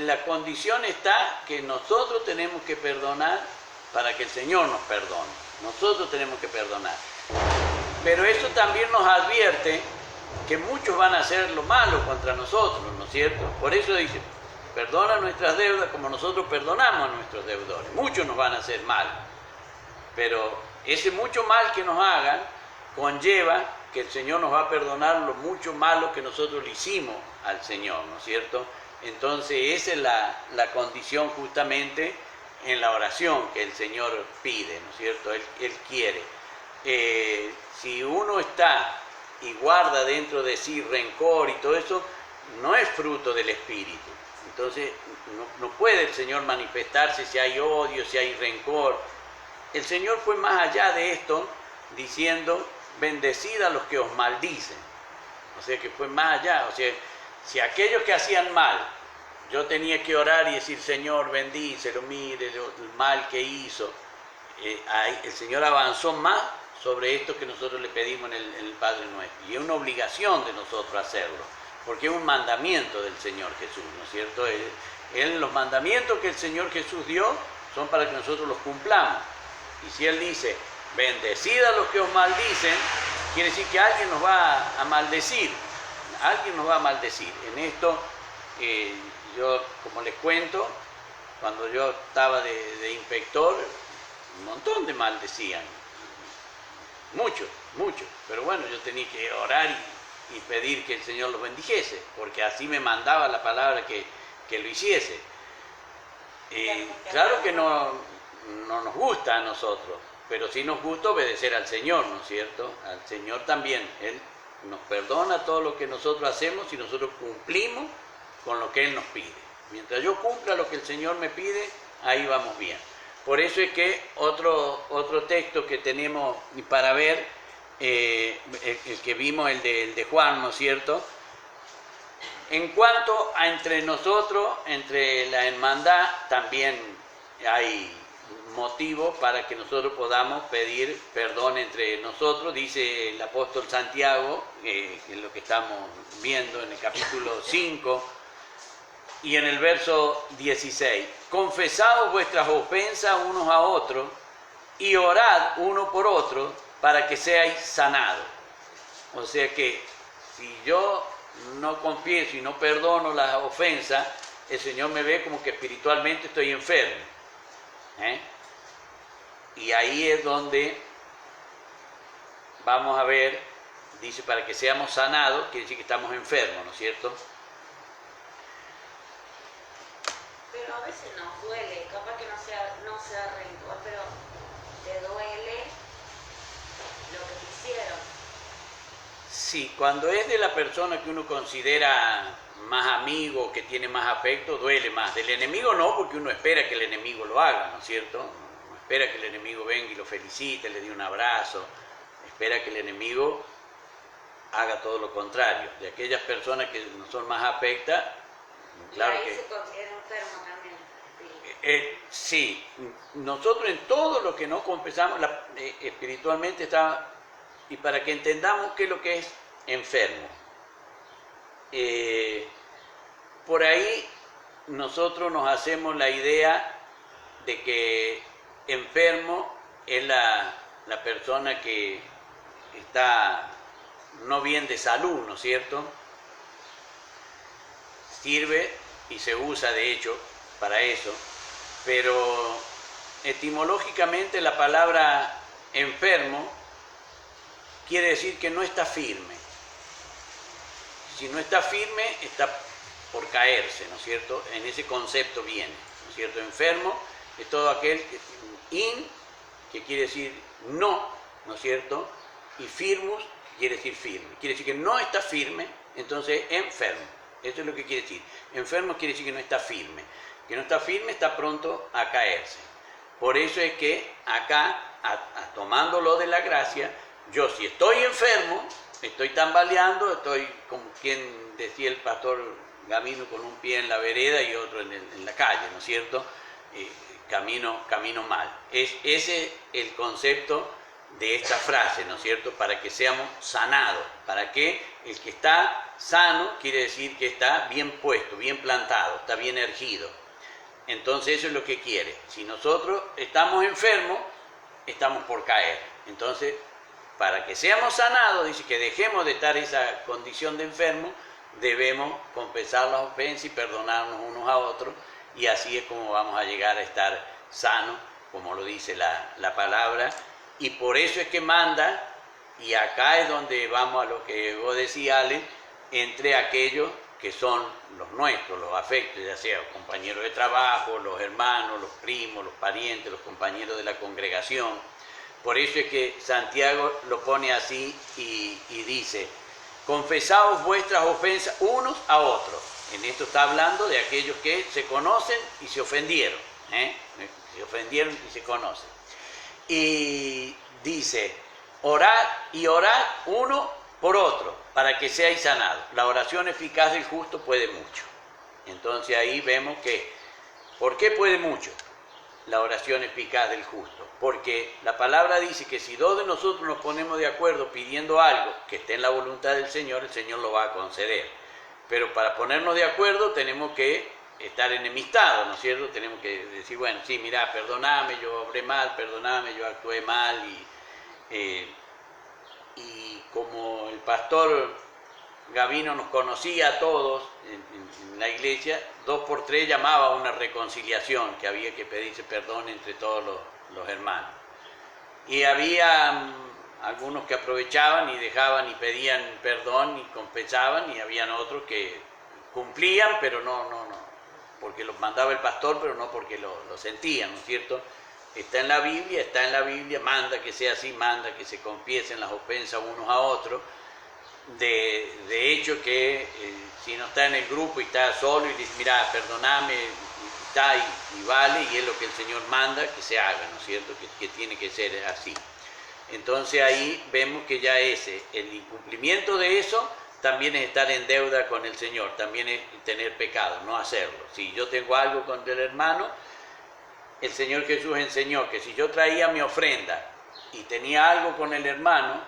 S1: la condición está que nosotros tenemos que perdonar para que el Señor nos perdone. Nosotros tenemos que perdonar. Pero eso también nos advierte que muchos van a hacer lo malo contra nosotros, ¿no es cierto? Por eso dice, perdona nuestras deudas como nosotros perdonamos a nuestros deudores. Muchos nos van a hacer mal, pero ese mucho mal que nos hagan conlleva que el Señor nos va a perdonar lo mucho malo que nosotros le hicimos al Señor, ¿no es cierto? Entonces esa es la condición justamente en la oración que el Señor pide, ¿no es cierto? Él quiere. Si uno está y guarda dentro de sí rencor y todo eso, no es fruto del Espíritu. Entonces no puede el Señor manifestarse si hay odio, si hay rencor. El Señor fue más allá de esto diciendo, bendecid a los que os maldicen. O sea que fue más allá. O sea, si aquellos que hacían mal, yo tenía que orar y decir, Señor, bendícelo, mire el mal que hizo. El Señor avanzó más sobre esto que nosotros le pedimos en el Padre Nuestro. Y es una obligación de nosotros hacerlo, porque es un mandamiento del Señor Jesús, ¿no es cierto? Los mandamientos que el Señor Jesús dio son para que nosotros los cumplamos. Y si Él dice, bendecid a los que os maldicen, quiere decir que alguien nos va a maldecir. Alguien nos va a maldecir. En esto, yo, como les cuento, cuando yo estaba de inspector, un montón de maldecían. Muchos. Pero bueno, yo tenía que orar y pedir que el Señor los bendijese, porque así me mandaba la palabra que lo hiciese. Claro que no nos gusta a nosotros, pero sí nos gusta obedecer al Señor, ¿no es cierto? Al Señor también. Él nos perdona todo lo que nosotros hacemos y nosotros cumplimos con lo que Él nos pide. Mientras yo cumpla lo que el Señor me pide, ahí vamos bien. Por eso es que otro texto que tenemos para ver, el que vimos, el de Juan, ¿no es cierto? En cuanto a entre nosotros, entre la hermandad, también hay motivo para que nosotros podamos pedir perdón entre nosotros. Dice el apóstol Santiago, que es lo que estamos viendo en el capítulo 5, y en el verso 16, confesaos vuestras ofensas unos a otros y orad uno por otro para que seáis sanados. O sea que si yo no confieso y no perdono las ofensas, el Señor me ve como que espiritualmente estoy enfermo. Y ahí es donde vamos a ver, dice, para que seamos sanados, quiere decir que estamos enfermos, ¿no es cierto?
S4: Pero a veces nos duele, capaz que no sea rencor, pero te duele lo que te hicieron.
S1: Sí, cuando es de la persona que uno considera más amigo, que tiene más afecto, duele más. Del enemigo no, porque uno espera que el enemigo lo haga, ¿no es cierto? Uno espera que el enemigo venga y lo felicite, le dé un abrazo, espera que el enemigo haga todo lo contrario. De aquellas personas que no son más afectas, claro
S4: y ahí
S1: que...
S4: se considera enfermo también.
S1: Sí, nosotros en todo lo que no confesamos espiritualmente está, y para que entendamos qué es lo que es enfermo. Por ahí nosotros nos hacemos la idea de que enfermo es la persona que está no bien de salud, ¿no es cierto? Sirve y se usa de hecho para eso, pero etimológicamente la palabra enfermo quiere decir que no está firme. Si no está firme, está por caerse, ¿no es cierto? En ese concepto viene, ¿no es cierto? Enfermo es todo aquel que quiere decir no, ¿no es cierto? Y firmus quiere decir firme. Quiere decir que no está firme, entonces enfermo. Eso es lo que quiere decir. Enfermo quiere decir que no está firme. Que no está firme está pronto a caerse. Por eso es que acá, tomándolo de la gracia, yo si estoy enfermo, estoy tambaleando, estoy como quien decía el pastor camino con un pie en la vereda y otro en la calle, ¿no es cierto? Camino mal. Ese es el concepto de esta frase, ¿no es cierto? Para que seamos sanados, para que el que está sano quiere decir que está bien puesto, bien plantado, está bien erguido. Entonces eso es lo que quiere. Si nosotros estamos enfermos, estamos por caer. Entonces, para que seamos sanados, dice que dejemos de estar en esa condición de enfermo, debemos confesar las ofensas y perdonarnos unos a otros, y así es como vamos a llegar a estar sanos, como lo dice la palabra. Y por eso es que manda, y acá es donde vamos a lo que vos decías, Ale, entre aquellos que son los nuestros, los afectos, ya sea los compañeros de trabajo, los hermanos, los primos, los parientes, los compañeros de la congregación. Por eso es que Santiago lo pone así y dice, confesaos vuestras ofensas unos a otros. En esto está hablando de aquellos que se conocen y se ofendieron, se ofendieron y se conocen. Y dice, orad uno por otro, para que seáis sanados. La oración eficaz del justo puede mucho. Entonces ahí vemos que, ¿por qué puede mucho la oración eficaz del justo? Porque la palabra dice que si dos de nosotros nos ponemos de acuerdo pidiendo algo que esté en la voluntad del Señor, el Señor lo va a conceder. Pero para ponernos de acuerdo tenemos que estar enemistados, ¿no es cierto? Tenemos que decir, bueno, sí, mira, perdóname, yo obré mal, perdóname, yo actué mal. Y como el pastor Gavino nos conocía a todos en la iglesia, 2 por 3 llamaba a una reconciliación, que había que pedirse perdón entre todos los hermanos. Y había algunos que aprovechaban y dejaban y pedían perdón y confesaban, y habían otros que cumplían, pero no, porque los mandaba el pastor, pero no porque lo sentían, ¿no es cierto? Está en la Biblia, manda que sea así, manda que se confiesen las ofensas unos a otros. De hecho que si no está en el grupo y está solo y dice, mira, perdoname, y vale, y es lo que el Señor manda que se haga, ¿no es cierto? Que tiene que ser así. Entonces ahí vemos que ya el incumplimiento de eso también es estar en deuda con el Señor, también es tener pecado, no hacerlo. Si yo tengo algo con el hermano, el Señor Jesús enseñó que si yo traía mi ofrenda y tenía algo con el hermano,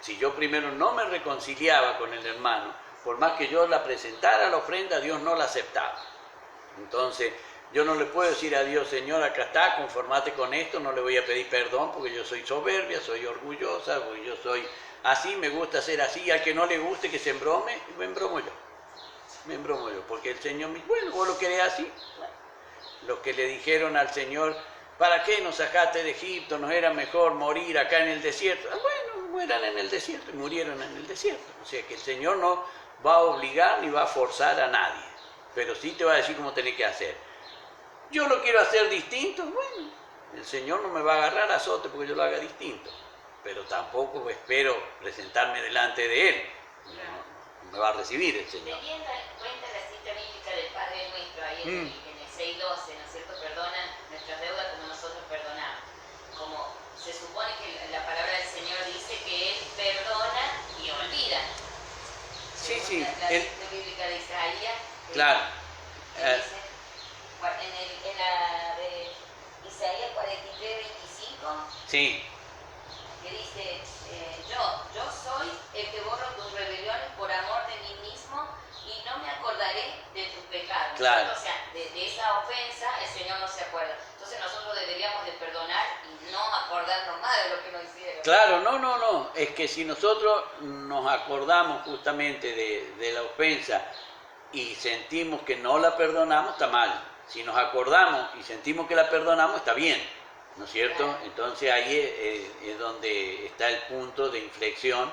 S1: si yo primero no me reconciliaba con el hermano, por más que yo la presentara la ofrenda, Dios no la aceptaba. Entonces, yo no le puedo decir a Dios, Señor, acá está, conformate con esto, no le voy a pedir perdón porque yo soy soberbia, soy orgullosa, porque yo soy así, me gusta ser así, y al que no le guste que se embrome, me embromo yo, porque el Señor me dice, bueno, vos lo querés así. Los que le dijeron al Señor, ¿para qué nos sacaste de Egipto? Nos era mejor morir acá en el desierto. Bueno, mueran en el desierto, y murieron en el desierto. O sea que el Señor no va a obligar ni va a forzar a nadie, pero sí te va a decir cómo tenés que hacer. Yo lo quiero hacer distinto, bueno, el Señor no me va a agarrar a azote porque yo lo haga distinto, pero tampoco espero presentarme delante de Él. No me va a recibir el Señor.
S5: Teniendo en cuenta la cita bíblica del Padre Nuestro, ahí en el 6:12, ¿no es cierto? Perdona nuestras deudas como nosotros perdonamos. Como se supone que la palabra del Señor dice que Él perdona y olvida.
S1: Sí.
S5: La cita bíblica de Isaías.
S1: Claro.
S5: Dice, en la de Isaías 43:25.
S1: Sí.
S5: Que dice, yo soy el que borro tus rebeliones por amor de mí mismo y no me acordaré de tus pecados.
S1: Claro.
S5: O sea, de esa ofensa el Señor no se acuerda. Entonces nosotros deberíamos de perdonar y no acordarnos más de lo que nos hicieron.
S1: Claro, no. Es que si nosotros nos acordamos justamente de la ofensa y sentimos que no la perdonamos, está mal. Si nos acordamos y sentimos que la perdonamos, está bien, ¿no es cierto? Claro. Entonces ahí es donde está el punto de inflexión,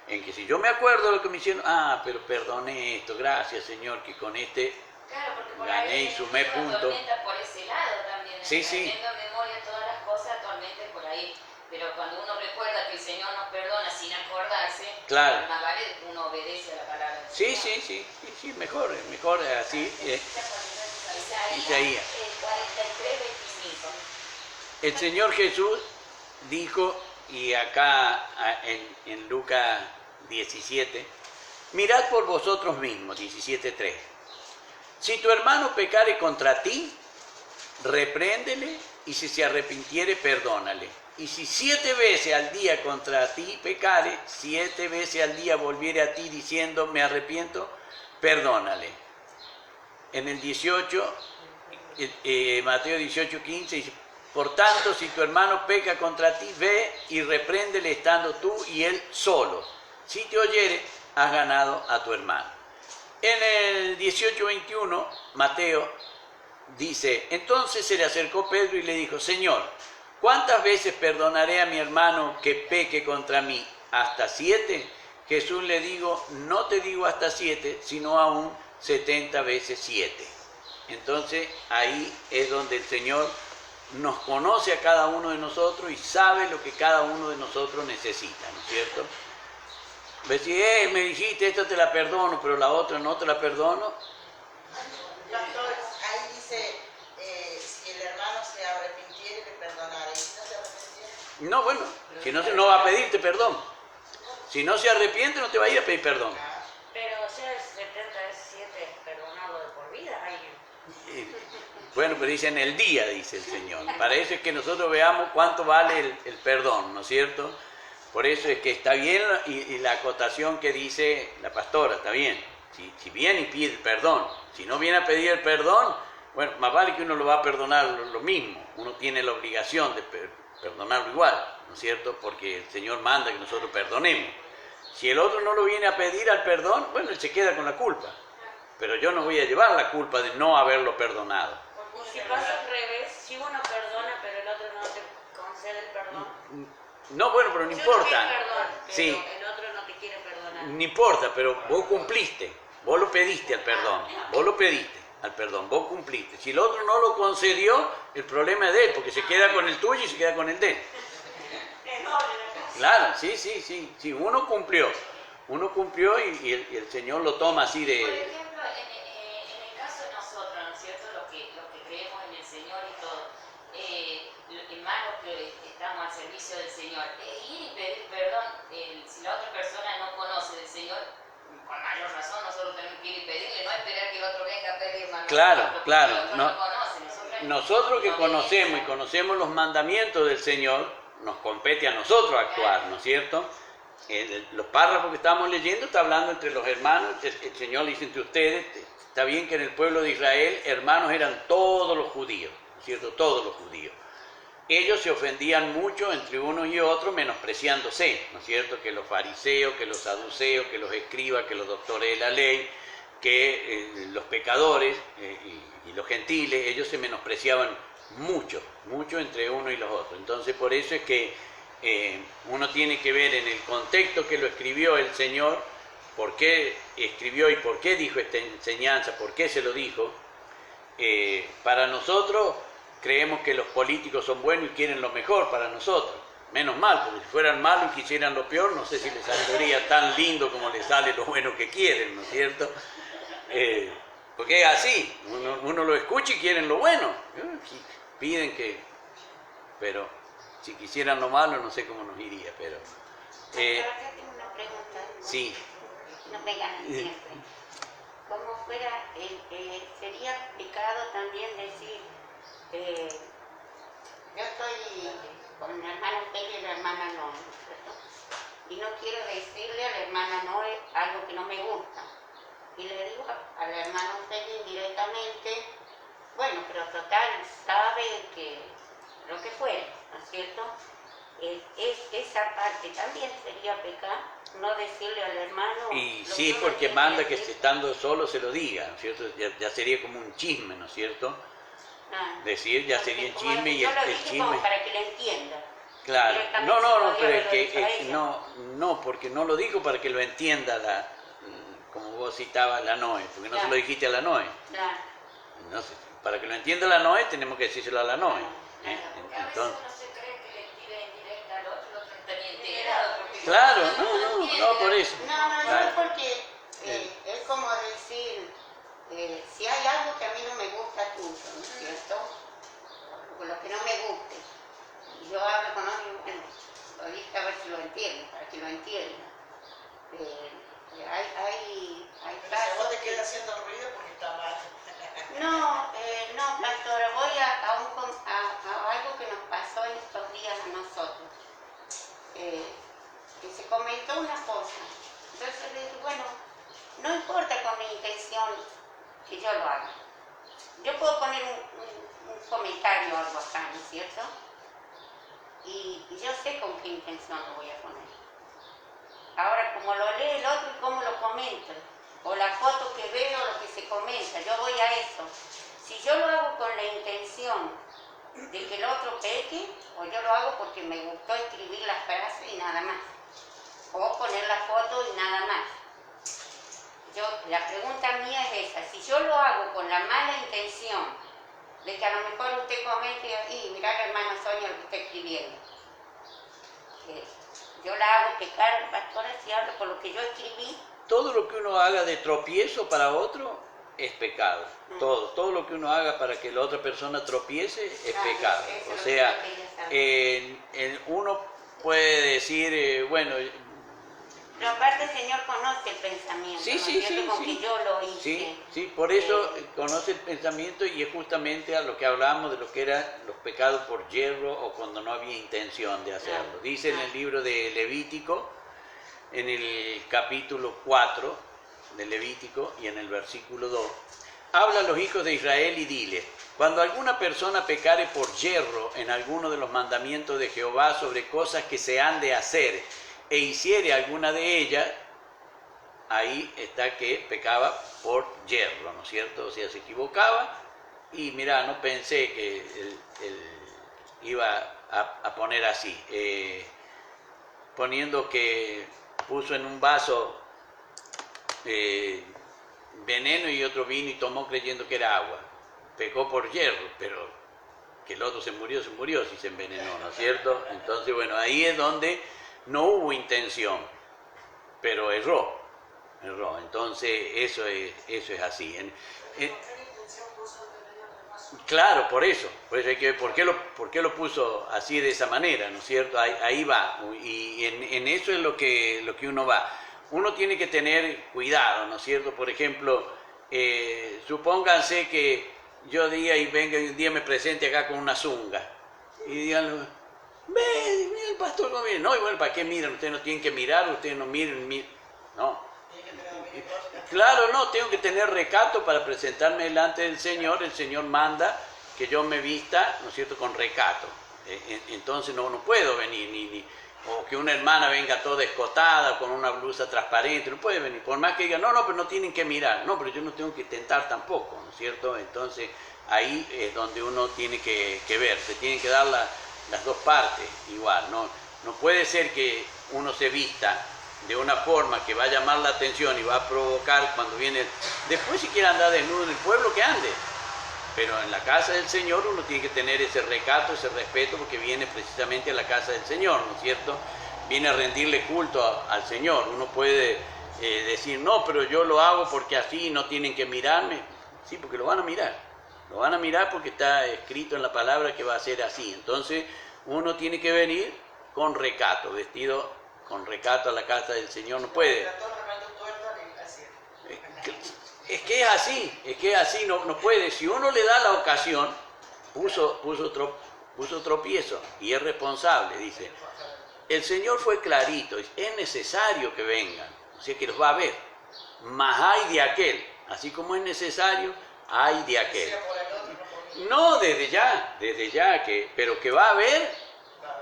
S1: en que si yo me acuerdo de lo que me hicieron, pero perdoné esto, gracias Señor, que con
S5: claro, porque por
S1: gané
S5: ahí
S1: y sumé puntos.
S5: Por ese lado también,
S1: sí.
S5: teniendo en memoria todas las cosas actualmente por ahí, pero cuando uno recuerda que el Señor nos perdona sin acordarse,
S1: claro.
S5: Más vale uno obedece a la palabra del Señor.
S1: Sí, mejor así. Isaías
S5: 43:25.
S1: El Señor Jesús dijo, y acá en Lucas 17, mirad por vosotros mismos, 17:3, Si tu hermano pecare contra ti, repréndele, y si se arrepintiere, perdónale. Y si 7 veces al día contra ti pecare, 7 veces al día volviere a ti diciendo, me arrepiento, perdónale. En el 18, Mateo 18:15 dice, por tanto, si tu hermano peca contra ti, ve y repréndele estando tú y él solos. Si te oyere, has ganado a tu hermano. En el 18:21, Mateo dice, entonces se le acercó Pedro y le dijo, Señor, ¿cuántas veces perdonaré a mi hermano que peque contra mí? ¿Hasta 7? Jesús le dijo, no te digo hasta 7, sino aún 70 veces 7. Entonces ahí es donde el Señor nos conoce a cada uno de nosotros y sabe lo que cada uno de nosotros necesita, ¿no es cierto? Ves, si me dijiste, esta te la perdono, pero la otra no te la perdono.
S3: Pastor, ahí dice, si el hermano se arrepintiere, le perdonaré. ¿Y si no se arrepintiere?
S1: No, bueno, si no, no va a pedirte perdón. Si no se arrepiente, no te va a ir a pedir perdón.
S4: Pero, o sea, 77 perdonado de por vida, alguien.
S1: Bueno, pero dice en el día, dice el Señor. Para eso es que nosotros veamos cuánto vale el perdón, ¿no es cierto? Por eso es que está bien y la acotación que dice la pastora, está bien. Si viene y pide perdón, si no viene a pedir el perdón, bueno, más vale que uno lo va a perdonar lo mismo. Uno tiene la obligación de perdonarlo igual, ¿no es cierto? Porque el Señor manda que nosotros perdonemos. Si el otro no lo viene a pedir al perdón, bueno, él se queda con la culpa. Pero yo no voy a llevar la culpa de no haberlo perdonado.
S4: Y si pasa al revés, si uno perdona, pero el otro no te concede el perdón.
S1: No, bueno, pero no
S4: Yo
S1: importa.
S4: te pido perdón, pero
S1: Sí,
S4: el otro no te quiere perdonar.
S1: no importa, pero vos cumpliste. Vos lo pediste al perdón. Vos lo pediste al perdón. Vos cumpliste. Si el otro no lo concedió, el problema es de él, porque se queda con el tuyo y se queda con el de él. Claro, sí. Uno cumplió y el Señor lo toma así
S5: Por
S1: de...
S5: ejemplo, en el caso de nosotros, ¿no es cierto? Los que creemos en el Señor y todo, hermanos que estamos al servicio del Señor, ir y pedir perdón, si la otra persona no conoce del Señor, con mayor razón nosotros tenemos que ir y pedirle, no esperar que el otro venga a pedirnos.
S1: Claro.
S5: Nosotros
S1: que conocemos y conocemos los mandamientos del Señor, nos compete a nosotros actuar, ¿no es cierto? Los párrafos que estamos leyendo está hablando entre los hermanos, el Señor dice entre ustedes, está bien que en el pueblo de Israel hermanos eran todos los judíos, ¿no es cierto? Todos los judíos. Ellos se ofendían mucho entre unos y otros, menospreciándose, ¿no es cierto? Que los fariseos, que los saduceos, que los escribas, que los doctores de la ley, que los pecadores y los gentiles, ellos se menospreciaban mucho entre unos y los otros. Entonces, por eso es que uno tiene que ver en el contexto que lo escribió el Señor, por qué escribió y por qué dijo esta enseñanza, por qué se lo dijo. Para nosotros creemos que los políticos son buenos y quieren lo mejor para nosotros. Menos mal, porque si fueran malos y quisieran lo peor, no sé si les saldría tan lindo como les sale lo bueno que quieren, ¿no es cierto? Porque es así, uno lo escucha y quieren lo bueno. Piden que... Pero si quisieran lo malo, no sé cómo nos iría, pero...
S2: Pero acá tengo una pregunta.
S1: Sí.
S2: No me ganan siempre. Como fuera, sería pecado también decir, yo estoy con la hermana Peli y la hermana Noé, ¿cierto? Y no quiero decirle a la hermana Noé algo que no me gusta. Y le digo a la hermana Peli directamente, bueno, pero total, sabe que lo que fuere, ¿no es cierto? Esa parte también sería pecar, no decirle al hermano...
S1: Y sí, porque manda que estando solo se lo diga, ¿no es cierto? Ya sería como un chisme, ¿no es cierto? Decir ya sería un chisme y el chisme...
S2: Como para que lo entienda.
S1: Claro, no, pero es que no, porque no lo digo para que lo entienda como vos citabas la Noé, porque no se lo dijiste a la Noé.
S2: Claro.
S1: No sé, para que lo entienda la Noé tenemos que decírselo a la Noé.
S5: Porque a veces
S1: Entonces,
S5: uno se cree que le tira indirecta al otro, el otro está ni enterado.
S1: claro, no, por eso.
S2: No,
S1: Claro.
S2: no, porque es como decir, si hay algo que a mí no me gusta tuyo, ¿no es cierto? Con lo que no me guste. Y yo hablo con otro, bueno, lo dije a ver si lo entiendo, para que lo entienda. Hay
S3: Pero si a vos te queda haciendo ruido porque está mal.
S2: importa con mi intención que yo lo haga. Yo puedo poner un comentario o algo acá, ¿no es cierto? Y yo sé con qué intención lo voy a poner. Ahora, como lo lee el otro y cómo lo comenta, o la foto que veo, lo que se comenta, yo voy a eso. Si yo lo hago con la intención de que el otro peque, o yo lo hago porque me gustó escribir las frases y nada más, o poner la foto y nada más. La pregunta mía es esa: si yo lo hago con la mala intención de que a lo mejor usted comente ahí, mirá la hermana Sonia lo que está escribiendo, yo la hago pecar, pastora, si hablo por lo que yo escribí.
S1: Todo lo que uno haga de tropiezo para otro es pecado. Todo lo que uno haga para que la otra persona tropiece es pecado.
S2: Eso
S1: O
S2: es lo
S1: sea,
S2: que yo quería saber.
S1: uno puede decir, bueno,
S2: Pero aparte el Señor conoce el pensamiento,
S1: sí,
S2: ¿no es
S1: sí,
S2: cierto?
S1: sí,
S2: Con
S1: sí.
S2: que yo lo hice.
S1: Sí, por eso conoce el pensamiento, y es justamente a lo que hablamos de lo que eran los pecados por yerro o cuando no había intención de hacerlo. Dice en el libro de Levítico, en el capítulo 4 de Levítico y en el versículo 2, habla a los hijos de Israel y dile: cuando alguna persona pecare por yerro en alguno de los mandamientos de Jehová sobre cosas que se han de hacer, e hiciere alguna de ellas, ahí está que pecaba por yerro, ¿no es cierto? O sea, se equivocaba y mira, no pensé que él iba a poner así, poniendo que puso en un vaso veneno y otro vino y tomó creyendo que era agua. Pecó por yerro, pero que el otro se murió si se envenenó, ¿no es cierto? Entonces, bueno, ahí es donde no hubo intención, pero erró. Entonces, eso es así. Claro, por eso hay que ver por qué lo puso así de esa manera, ¿no es cierto? Ahí va, y en eso es lo que uno va. Uno tiene que tener cuidado, ¿no es cierto? Por ejemplo, supónganse que yo diga y venga y un día me presente acá con una zunga y digan: ve, mira el pastor no viene. No, y bueno, ¿para qué miran? Ustedes no tienen que mirar, ustedes no miren. No. Claro, no, tengo que tener recato para presentarme delante del Señor. El Señor manda que yo me vista, ¿no es cierto?, con recato. Entonces no puedo venir, o que una hermana venga toda escotada con una blusa transparente, no puede venir. Por más que diga, no, pero no tienen que mirar. No, pero yo no tengo que tentar tampoco, ¿no es cierto? Entonces ahí es donde uno tiene que ver, se tienen que dar las dos partes igual. No puede ser que uno se vista de una forma que va a llamar la atención y va a provocar cuando viene. Después, si quiere andar desnudo en el pueblo, que ande. Pero en la casa del Señor uno tiene que tener ese recato, ese respeto, porque viene precisamente a la casa del Señor, ¿no es cierto? Viene a rendirle culto al Señor. Uno puede decir, no, pero yo lo hago porque así no tienen que mirarme. Sí, porque lo van a mirar. Lo van a mirar porque está escrito en la palabra que va a ser así. Entonces, uno tiene que venir con recato, vestido con recato a la casa del Señor. No puede. Es que es así, no puede. Si uno le da la ocasión, puso tropiezo y es responsable, dice. El Señor fue clarito, es necesario que vengan, o sea que los va a ver. Mas hay de aquel, así como es necesario, hay de aquel. No, desde ya, pero que va a haber,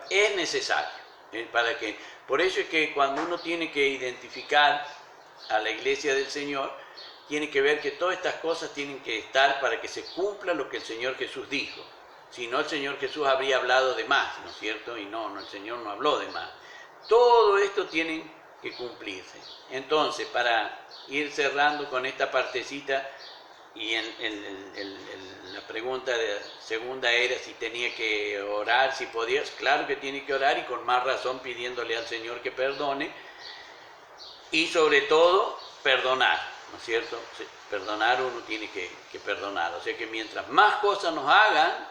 S1: es necesario. Por eso es que cuando uno tiene que identificar a la iglesia del Señor, tiene que ver que todas estas cosas tienen que estar para que se cumpla lo que el Señor Jesús dijo. Si no, el Señor Jesús habría hablado de más, ¿no es cierto? Y no, el Señor no habló de más. Todo esto tiene que cumplirse. Entonces, para ir cerrando con esta partecita, y la pregunta segunda era si tenía que orar, si podía. Claro que tiene que orar, y con más razón pidiéndole al Señor que perdone, y sobre todo perdonar, ¿no es cierto? Perdonar, uno tiene que perdonar. O sea que mientras más cosas nos hagan,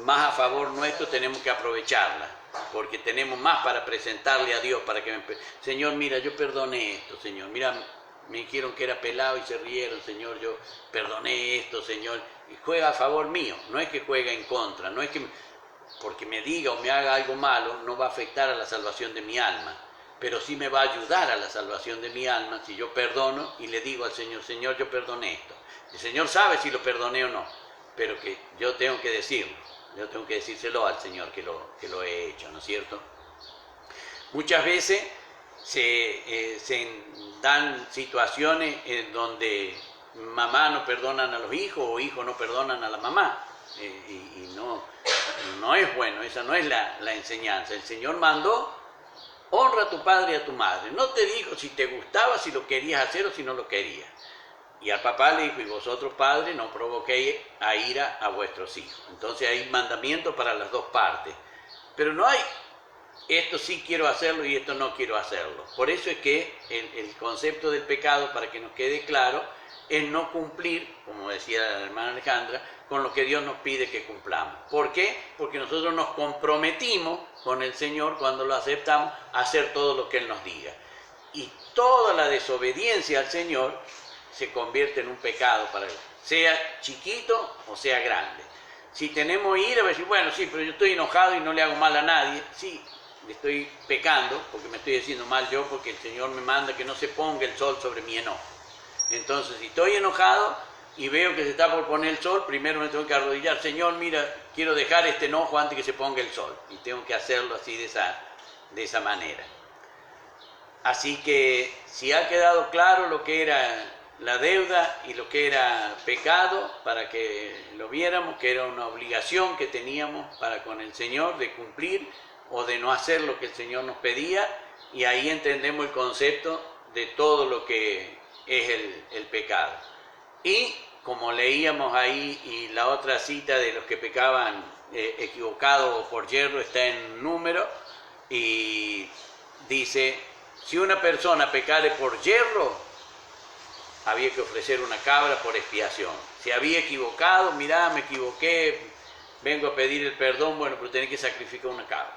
S1: más a favor nuestro tenemos que aprovecharlas, porque tenemos más para presentarle a Dios, para que Señor, mira, yo perdoné esto, Señor, mira, me dijeron que era pelado y se rieron, Señor, yo perdoné esto, Señor, y juega a favor mío, no es que juega en contra, no es que porque me diga o me haga algo malo no va a afectar a la salvación de mi alma, pero sí me va a ayudar a la salvación de mi alma si yo perdono y le digo al Señor, Señor, yo perdoné esto. El Señor sabe si lo perdoné o no, pero que yo tengo que decirlo, yo tengo que decírselo al Señor que lo he hecho, ¿no es cierto? Muchas veces se dan situaciones en donde mamá no perdonan a los hijos o hijos no perdonan a la mamá, y no es bueno, esa no es la enseñanza. El Señor mandó: honra a tu padre y a tu madre. No te dijo si te gustaba, si lo querías hacer o si no lo querías. Y al papá le dijo: y vosotros, padres, no provoquéis a ira a vuestros hijos. Entonces hay mandamientos para las dos partes. Pero no hay, esto sí quiero hacerlo y esto no quiero hacerlo. Por eso es que el concepto del pecado, para que nos quede claro, es no cumplir, como decía la hermana Alejandra, con lo que Dios nos pide que cumplamos. ¿Por qué? Porque nosotros nos comprometimos con el Señor cuando lo aceptamos a hacer todo lo que Él nos diga. Y toda la desobediencia al Señor se convierte en un pecado para Él, sea chiquito o sea grande. Si tenemos ira, va a decir, bueno, sí, pero yo estoy enojado y no le hago mal a nadie. Sí, le estoy pecando porque me estoy haciendo mal yo, porque el Señor me manda que no se ponga el sol sobre mi enojo. Entonces, si estoy enojado y veo que se está por poner el sol, primero me tengo que arrodillar: Señor, mira, quiero dejar este enojo antes que se ponga el sol. Y tengo que hacerlo así, de esa manera. Así que, si ha quedado claro lo que era la deuda y lo que era pecado, para que lo viéramos, que era una obligación que teníamos para con el Señor de cumplir o de no hacer lo que el Señor nos pedía, y ahí entendemos el concepto de todo lo que es el pecado. Y como leíamos ahí, y la otra cita de los que pecaban equivocados o por yerro está en Número, y dice: si una persona pecare por yerro, había que ofrecer una cabra por expiación. Si había equivocado, mirá, me equivoqué, vengo a pedir el perdón, bueno, pero tenés que sacrificar una cabra.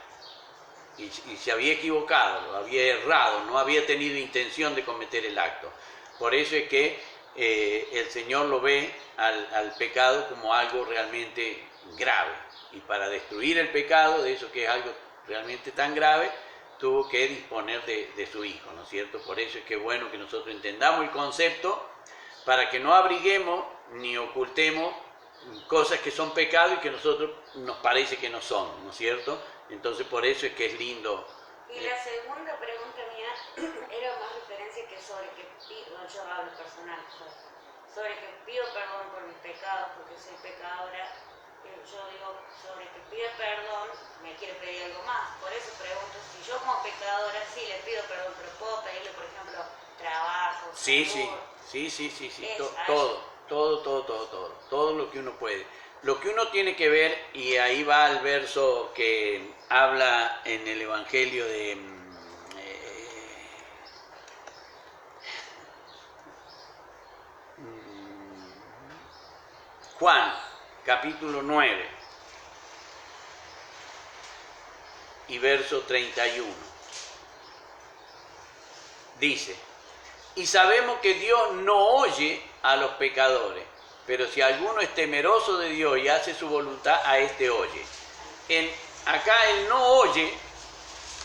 S1: Y se había equivocado, había errado, no había tenido intención de cometer el acto. Por eso es que el Señor lo ve al pecado como algo realmente grave. Y para destruir el pecado, de eso que es algo realmente tan grave, tuvo que disponer de su Hijo, ¿no es cierto? Por eso es que es bueno que nosotros entendamos el concepto, para que no abriguemos ni ocultemos cosas que son pecado y que a nosotros nos parece que no son, ¿no es cierto? Entonces por eso es que es lindo.
S4: Y la segunda pregunta mía era más referencia que sobre que pido, yo hablo personal, sobre que pido perdón por mis pecados, porque soy pecadora. Yo digo, sobre que pide perdón, me quiere pedir algo más. Por eso pregunto, si yo como pecadora sí le pido perdón, pero puedo pedirle, por ejemplo, trabajo,
S1: Sí,
S4: salud,
S1: sí, todo lo que uno puede. Lo que uno tiene que ver, y ahí va el verso que habla en el Evangelio de Juan, capítulo 9 y verso 31. Dice: y sabemos que Dios no oye a los pecadores, pero si alguno es temeroso de Dios y hace su voluntad, a este oye. Acá el no oye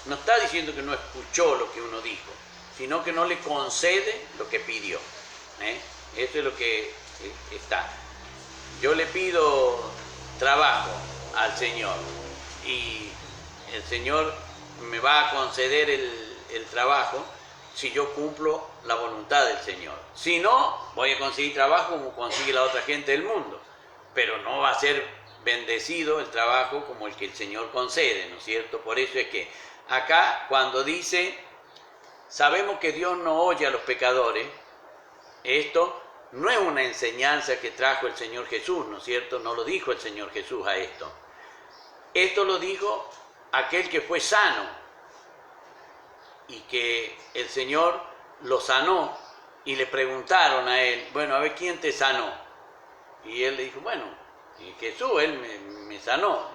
S1: no está diciendo que no escuchó lo que uno dijo, sino que no le concede lo que pidió. Eso es lo que está. Yo le pido trabajo al Señor y el Señor me va a conceder el trabajo si yo cumplo la voluntad del Señor. Si no, voy a conseguir trabajo como consigue la otra gente del mundo, pero no va a ser bendecido el trabajo como el que el Señor concede, ¿no es cierto? Por eso es que acá, cuando dice, sabemos que Dios no oye a los pecadores, esto no es una enseñanza que trajo el Señor Jesús, ¿no es cierto? No lo dijo el Señor Jesús a esto. Esto lo dijo aquel que fue sano y que el Señor lo sanó, y le preguntaron a él, bueno, a ver, ¿quién te sanó? Y él le dijo, bueno, Jesús, él me sanó.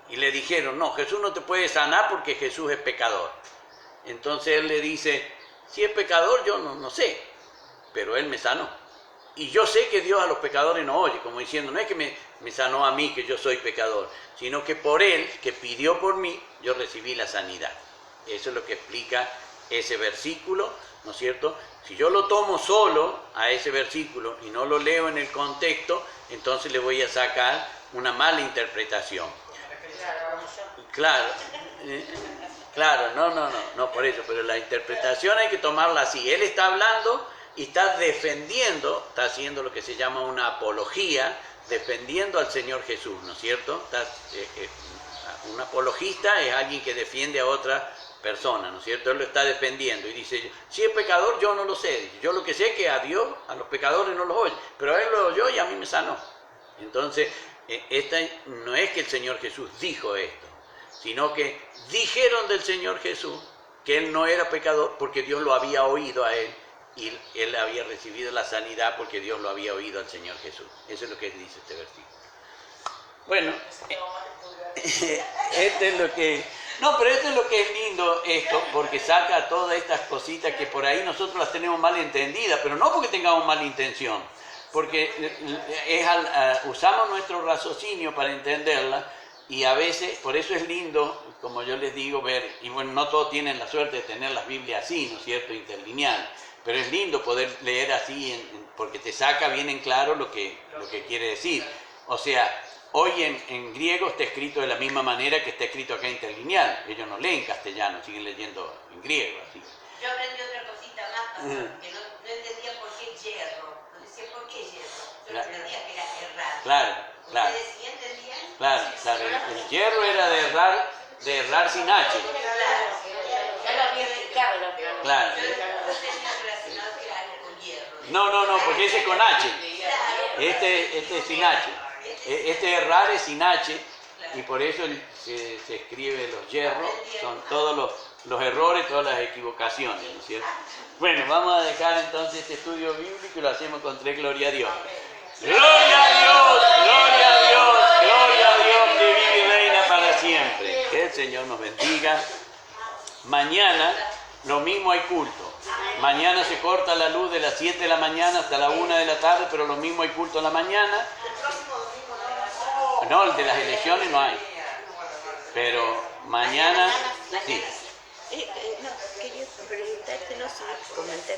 S1: Y le dijeron, no, Jesús no te puede sanar porque Jesús es pecador. Entonces él le dice, si es pecador yo no sé, pero él me sanó. Y yo sé que Dios a los pecadores no oye, como diciendo, no es que me sanó a mí, que yo soy pecador, sino que por él, que pidió por mí, yo recibí la sanidad. Eso es lo que explica ese versículo, ¿no es cierto? Si yo lo tomo solo a ese versículo y no lo leo en el contexto, entonces le voy a sacar una mala interpretación. Claro, claro, no por eso, pero la interpretación hay que tomarla así. Él está hablando y está defendiendo, está haciendo lo que se llama una apología, defendiendo al Señor Jesús, ¿no es cierto? Un apologista es alguien que defiende a otra persona, ¿no es cierto? Él lo está defendiendo y dice, si es pecador yo no lo sé, yo lo que sé es que a Dios, a los pecadores no los oye, pero a él lo oyó y a mí me sanó. Entonces, esta no es que el Señor Jesús dijo esto, sino que dijeron del Señor Jesús que él no era pecador porque Dios lo había oído a él y él había recibido la sanidad porque Dios lo había oído al Señor Jesús. Eso es lo que dice este versículo. Bueno, este es lo que... No, pero esto es lo que es lindo esto, porque saca todas estas cositas que por ahí nosotros las tenemos mal entendidas, pero no porque tengamos mala intención, porque usamos nuestro raciocinio para entenderla y a veces, por eso es lindo, como yo les digo, ver, y bueno, no todos tienen la suerte de tener las Biblias así, ¿no es cierto?, interlineal, pero es lindo poder leer así, porque te saca bien en claro lo que quiere decir. O sea, hoy en griego está escrito de la misma manera que está escrito acá interlineal. Ellos no leen castellano, siguen leyendo en griego. Así.
S2: Yo aprendí otra cosita más, pastor, que no entendía por qué hierro. No decía por qué hierro. Yo no entendía que era errar.
S1: Claro.
S2: ¿Ustedes sí entendían?
S1: Claro. El hierro era de errar sin H.
S4: Ya lo había explicado la otra vez.
S1: Claro.
S2: Yo tenía relacionado que era algo con hierro.
S1: No, porque ese es con H. Este es sin H. Este errar es sin H y por eso se escribe los yerros, son todos los errores, todas las equivocaciones, ¿no es cierto? Bueno, vamos a dejar entonces este estudio bíblico y lo hacemos con 3 gloria a Dios. ¡Gloria a Dios! ¡Gloria a Dios! ¡Gloria a Dios que vive y reina para siempre! Que el Señor nos bendiga. Mañana lo mismo hay culto. Mañana se corta la luz de las 7 de la mañana hasta la 1 de la tarde, pero lo mismo hay culto en la mañana. No, el de las elecciones no hay. Pero mañana, sí.
S4: No, quería preguntarte, no sé, comentar.